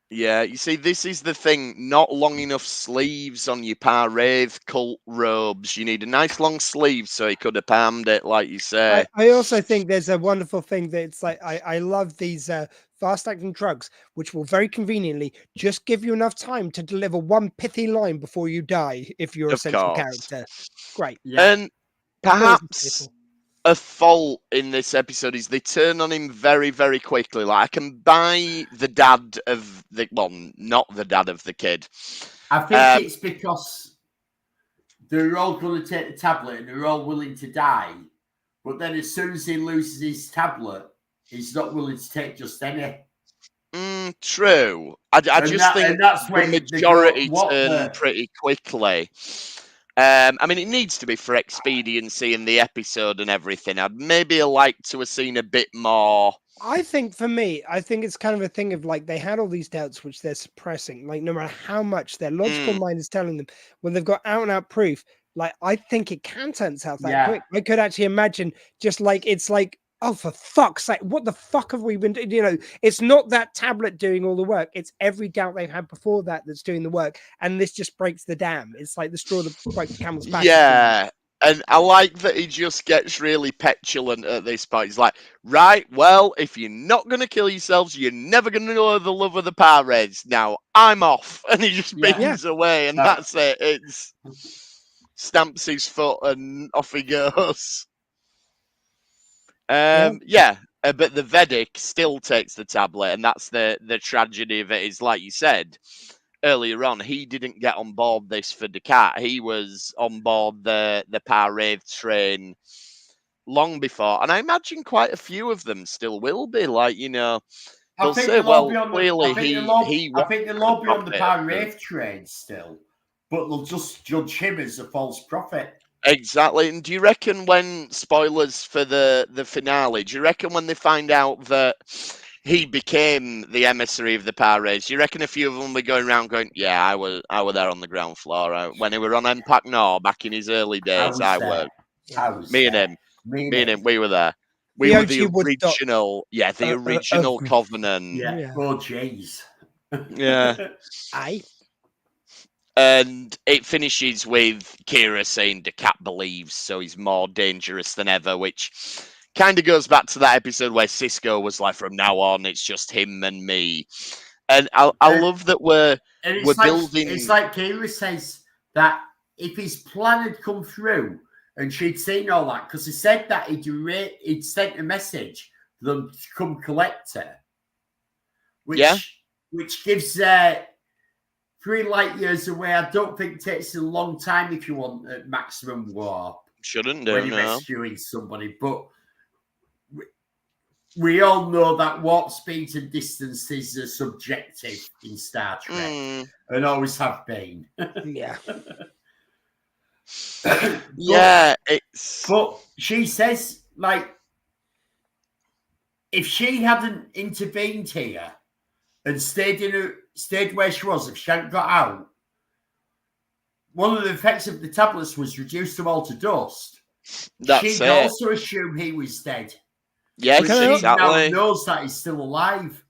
[SPEAKER 2] Yeah, you see, this is the thing. Not long enough sleeves on your Par-Wraith cult robes. You need a nice long sleeve so he could have palmed it, like you say.
[SPEAKER 4] I also think there's a wonderful thing that it's like, I love these fast-acting drugs, which will very conveniently just give you enough time to deliver one pithy line before you die, if you're a central character. Great.
[SPEAKER 2] Yeah. And perhaps a fault in this episode is they turn on him very, very quickly. Like, I can buy the dad of the, well, not the dad of the kid.
[SPEAKER 3] I think it's because they're all going to take the tablet and they're all willing to die. But then as soon as he loses his tablet, he's not willing to take just any.
[SPEAKER 2] True. I just think
[SPEAKER 3] that's
[SPEAKER 2] the
[SPEAKER 3] when
[SPEAKER 2] majority turn pretty quickly. I mean, it needs to be for expediency in the episode and everything. I'd maybe like to have seen a bit more.
[SPEAKER 4] I think for me, I think it's kind of a thing of like they had all these doubts which they're suppressing. Like no matter how much their logical mind is telling them, when they've got out and out proof, like I think it can turn south that quick. I could actually imagine just like it's like, oh, for fuck's sake, what the fuck have we been doing? You know, it's not that tablet doing all the work. It's every doubt they've had before that that's doing the work. And this just breaks the dam. It's like the straw that broke the camel's back.
[SPEAKER 2] Yeah. And I like that he just gets really petulant at this point. He's like, right, well, if you're not going to kill yourselves, you're never going to know the love of the Pirates. Now, I'm off. And he just beams away. And that's it. It's stamps his foot and off he goes. But the Vedic still takes the tablet, and that's the tragedy of it. Is like you said earlier on, he didn't get on board this for Descartes. He was on board the Par-Wraith train long before, and I imagine quite a few of them still will be. Like, you know, they'll say, well, clearly
[SPEAKER 3] I think they'll all be on the Par-Wraith train still, but they'll just judge him as a false prophet.
[SPEAKER 2] Exactly. And do you reckon when, spoilers for the finale, do you reckon when they find out that he became the emissary of the Pirates, do you reckon a few of them will be going around going, yeah, I were there on the ground floor. When he were on Empire Nor back in his early days, Me and him, we were there. We were the original, the original Covenant.
[SPEAKER 3] Yeah. Oh, jeez.
[SPEAKER 2] Yeah.
[SPEAKER 4] Aye.
[SPEAKER 2] And it finishes with Kira saying Descartes believes, so he's more dangerous than ever, which kind of goes back to that episode where Cisco was like, from now on, it's just him and me. And I love that we're building...
[SPEAKER 3] It's like Kira says that if his plan had come through and she'd seen all that, because he said that he'd sent a message for them to come collect her, which gives... 3 light years away, I don't think it takes a long time if you want at maximum warp.
[SPEAKER 2] Shouldn't do,
[SPEAKER 3] when you're rescuing somebody. But we all know that warp speeds and distances are subjective in Star Trek and always have been. But she says, like, if she hadn't intervened here and stayed where she was, if she hadn't got out, one of the effects of the tablets was reduce them all to dust. She'd also assume he was dead.
[SPEAKER 2] Yes,
[SPEAKER 3] exactly. She now knows that he's still alive.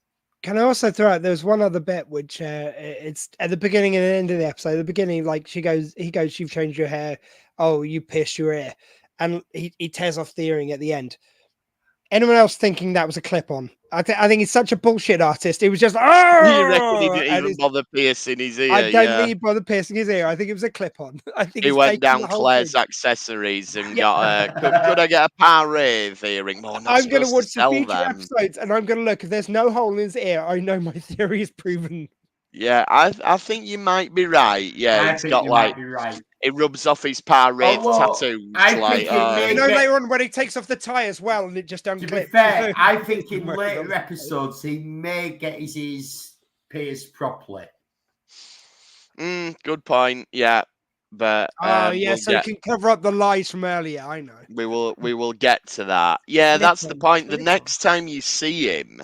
[SPEAKER 4] Can I also throw out, there's one other bit which it's at the beginning and the end of the episode. At the beginning, like he goes, you've changed your hair. Oh, you pierced your ear. And he tears off the earring at the end. Anyone else thinking that was a clip-on? I think he's such a bullshit artist. He was just,
[SPEAKER 2] you reckon he didn't even bother piercing his ear?
[SPEAKER 4] I don't think he bothered piercing his ear. I think it was a clip-on. I think
[SPEAKER 2] he went down Claire's accessories and got could I get a Par-Wraith earring? Oh,
[SPEAKER 4] I'm going to watch the future episodes and I'm going to look. If there's no hole in his ear, I know my theory is proven.
[SPEAKER 2] Yeah, I think you might be right. Yeah, it's got like it rubs off his Par-Wraith tattoos.
[SPEAKER 4] Later on when he takes off the tie as well, and it just unclips.
[SPEAKER 3] To be fair, I think in later episodes he may get his ears pierced properly.
[SPEAKER 2] Good point. Yeah, but
[SPEAKER 4] so he can cover up the lies from earlier. I know.
[SPEAKER 2] We will get to that. Yeah, that's the point. The next time you see him,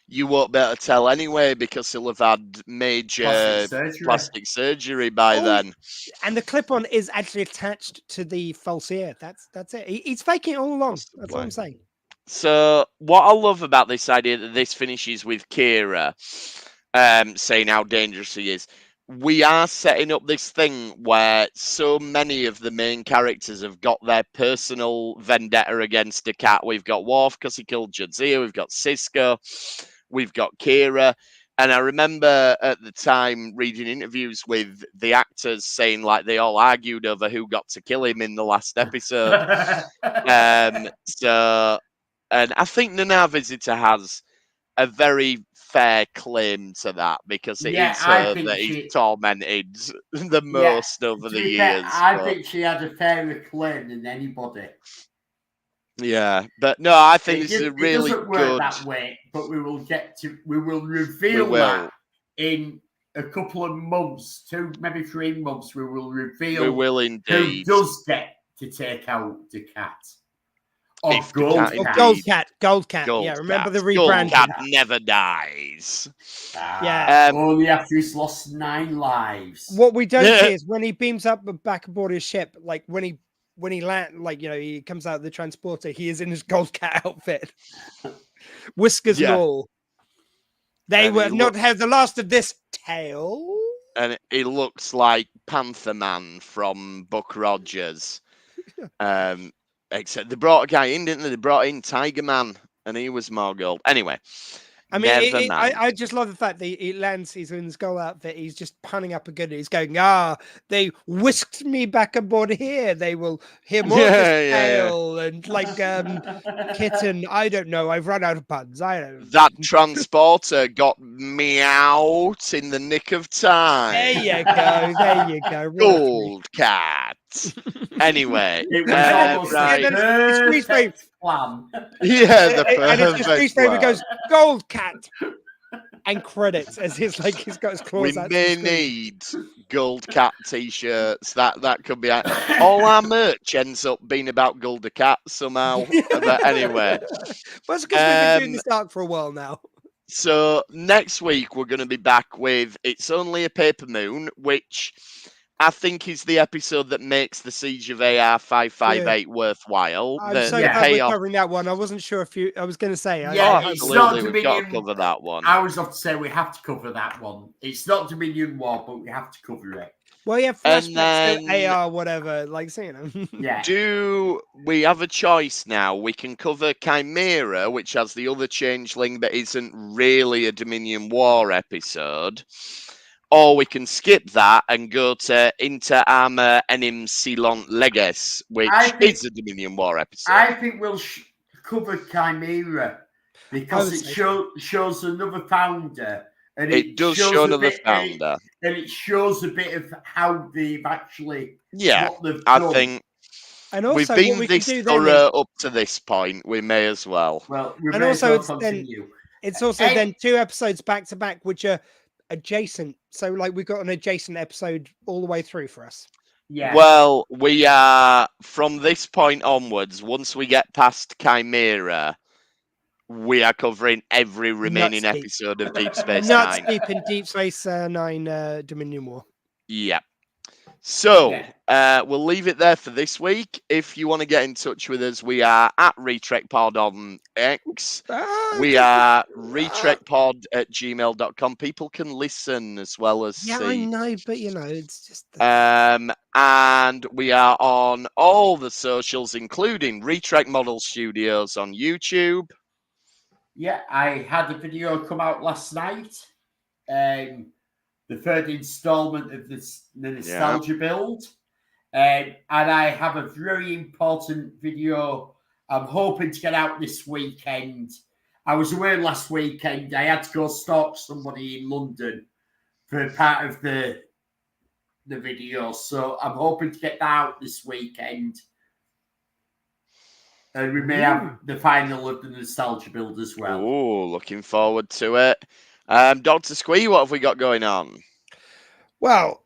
[SPEAKER 2] you won't be able to tell anyway because he'll have had major plastic surgery by then.
[SPEAKER 4] And the clip-on is actually attached to the false ear. That's it. He's faking it all along. That's what I'm saying.
[SPEAKER 2] So what I love about this idea that this finishes with Kira saying how dangerous he is, we are setting up this thing where so many of the main characters have got their personal vendetta against Descartes. We've got Worf because he killed Jadzia. We've got Cisco. We've got Kira. And I remember at the time reading interviews with the actors saying like they all argued over who got to kill him in the last episode. So, and I think the Now Visitor has a very fair claim to that because it is her that he's tormented the most over the years.
[SPEAKER 3] I think she had a fairer claim than anybody.
[SPEAKER 2] Yeah, but no, I think this is a really
[SPEAKER 3] it doesn't work
[SPEAKER 2] good.
[SPEAKER 3] that way, but we will reveal that in a couple of months, 2, maybe 3 months. We will reveal.
[SPEAKER 2] We will indeed.
[SPEAKER 3] Who does get to take out the cat? Or
[SPEAKER 2] Gold
[SPEAKER 4] Cat. Yeah, remember the rebranding.
[SPEAKER 2] Gold Cat never dies.
[SPEAKER 4] Yeah.
[SPEAKER 3] Only after he's lost 9 lives.
[SPEAKER 4] What we don't see is when he beams up back aboard his ship, like when he land, like, you know, he comes out of the transporter, he is in his Gold Cat outfit. Whiskers and all. They will not have the last of this tale.
[SPEAKER 2] And he looks like Panther Man from Buck Rogers. Except they brought a guy in, didn't they? They brought in Tiger Man, and he was more gold. Anyway,
[SPEAKER 4] I mean, I just love the fact that he lands, he's in his gold outfit, he's just punning up a good, he's going, they whisked me back aboard here, they will hear more of this tale, and like, kitten, I don't know, I've run out of puns, I don't know.
[SPEAKER 2] That transporter got me out in the nick of time.
[SPEAKER 4] There you go.
[SPEAKER 2] Gold Cat. Anyway,
[SPEAKER 3] it was
[SPEAKER 2] right.
[SPEAKER 3] The perfect plan.
[SPEAKER 2] Yeah, the perfect
[SPEAKER 4] and it's just favorite goes, Gold Cat, and credits as he's got his claws
[SPEAKER 2] we
[SPEAKER 4] out.
[SPEAKER 2] may need Gold Cat t-shirts. That could be all our merch ends up being about Gold Cat somehow. But anyway,
[SPEAKER 4] well, it's because we've been doing this dark for a while now.
[SPEAKER 2] So next week we're going to be back with It's Only a Paper Moon, which I think is the episode that makes the Siege of AR-558 worthwhile.
[SPEAKER 4] I'm so glad we're covering that one. I wasn't sure if you. I was going to say.
[SPEAKER 2] Absolutely, we've got to cover that one.
[SPEAKER 3] I was off to say we have to cover that one. It's not Dominion War, but we have to cover it.
[SPEAKER 4] Well, yeah, flashbacks to AR, whatever, like, so, you know.
[SPEAKER 3] Yeah.
[SPEAKER 2] Do we have a choice now? We can cover Chimera, which has the other changeling that isn't really a Dominion War episode. Or we can skip that and go to Inter Arma Enim Silent Leges, which is a Dominion War episode.
[SPEAKER 3] I think we'll cover Chimera because it shows another founder. And
[SPEAKER 2] it does show another founder.
[SPEAKER 3] And it shows a bit of how they've actually...
[SPEAKER 2] I think
[SPEAKER 4] and also,
[SPEAKER 2] we've been this thorough up to this point. We may as well.
[SPEAKER 3] Well, we
[SPEAKER 4] and
[SPEAKER 3] may
[SPEAKER 4] also
[SPEAKER 3] as well
[SPEAKER 4] it's
[SPEAKER 3] continue.
[SPEAKER 4] It's also then 2 episodes back to back, which are adjacent. So, like, we've got an adjacent episode all the way through for us.
[SPEAKER 3] Yeah.
[SPEAKER 2] Well, we are from this point onwards. Once we get past Chimera, we are covering every remaining episode of Deep Space Nine.
[SPEAKER 4] Nuts deep in Deep Space Nine Dominion War.
[SPEAKER 2] Yeah. So, we'll leave it there for this week. If you want to get in touch with us, we are at RetrekPod on X. We are retrekpod@gmail.com. People can listen as well as see.
[SPEAKER 4] Yeah, I know, but, you know, it's just...
[SPEAKER 2] And we are on all the socials, including Retrek Model Studios on YouTube.
[SPEAKER 3] Yeah, I had a video come out last night. The 3rd installment of the Nostalgia build. And I have a very important video I'm hoping to get out this weekend. I was away last weekend. I had to go stalk somebody in London for part of the video. So I'm hoping to get that out this weekend. And we may have the final of the Nostalgia build as well.
[SPEAKER 2] Oh, looking forward to it. Dr. Squee, what have we got going on?
[SPEAKER 4] Well,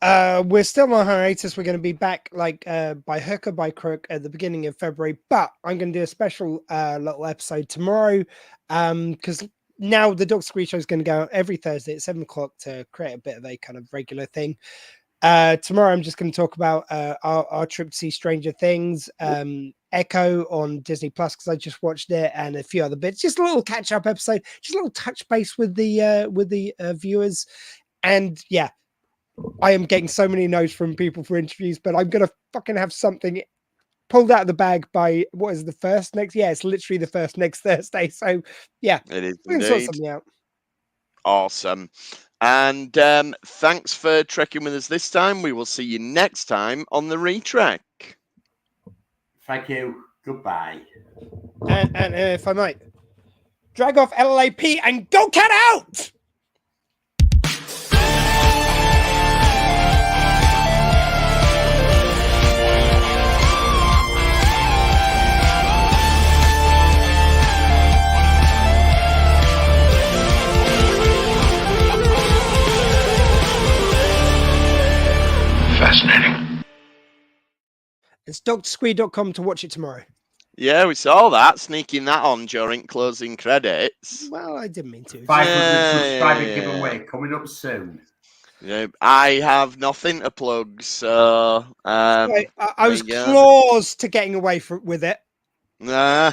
[SPEAKER 4] we're still on hiatus. We're going to be back by hook or by crook at the beginning of February, but I'm going to do a special little episode tomorrow because now the Dr. Squee show is going to go every Thursday at 7 o'clock to create a bit of a kind of regular thing. Tomorrow, I'm just going to talk about our trip to see Stranger Things, Echo on Disney Plus because I just watched it, and a few other bits. Just a little catch-up episode, just a little touch base with the viewers, and yeah, I am getting so many no's from people for interviews, but I'm gonna fucking have something pulled out of the bag by what is the first next? Yeah, it's literally the first next Thursday. So yeah,
[SPEAKER 2] it is.
[SPEAKER 4] We can sort something out.
[SPEAKER 2] Awesome. And thanks for trekking with us this time. We will see you next time on the retrek.
[SPEAKER 3] Thank you. Goodbye.
[SPEAKER 4] And if I might, drag off LLAP and go cat out!
[SPEAKER 1] Fascinating.
[SPEAKER 4] It's DrSquee.com to watch it tomorrow.
[SPEAKER 2] Yeah, we saw that, sneaking that on during closing credits.
[SPEAKER 4] Well, I didn't mean to.
[SPEAKER 3] 500 subscriber
[SPEAKER 2] Yeah.
[SPEAKER 3] giveaway coming up soon.
[SPEAKER 2] Yeah, I have nothing to plug, so
[SPEAKER 4] I was
[SPEAKER 2] there you go.
[SPEAKER 4] close to getting away with it.
[SPEAKER 2] Nah.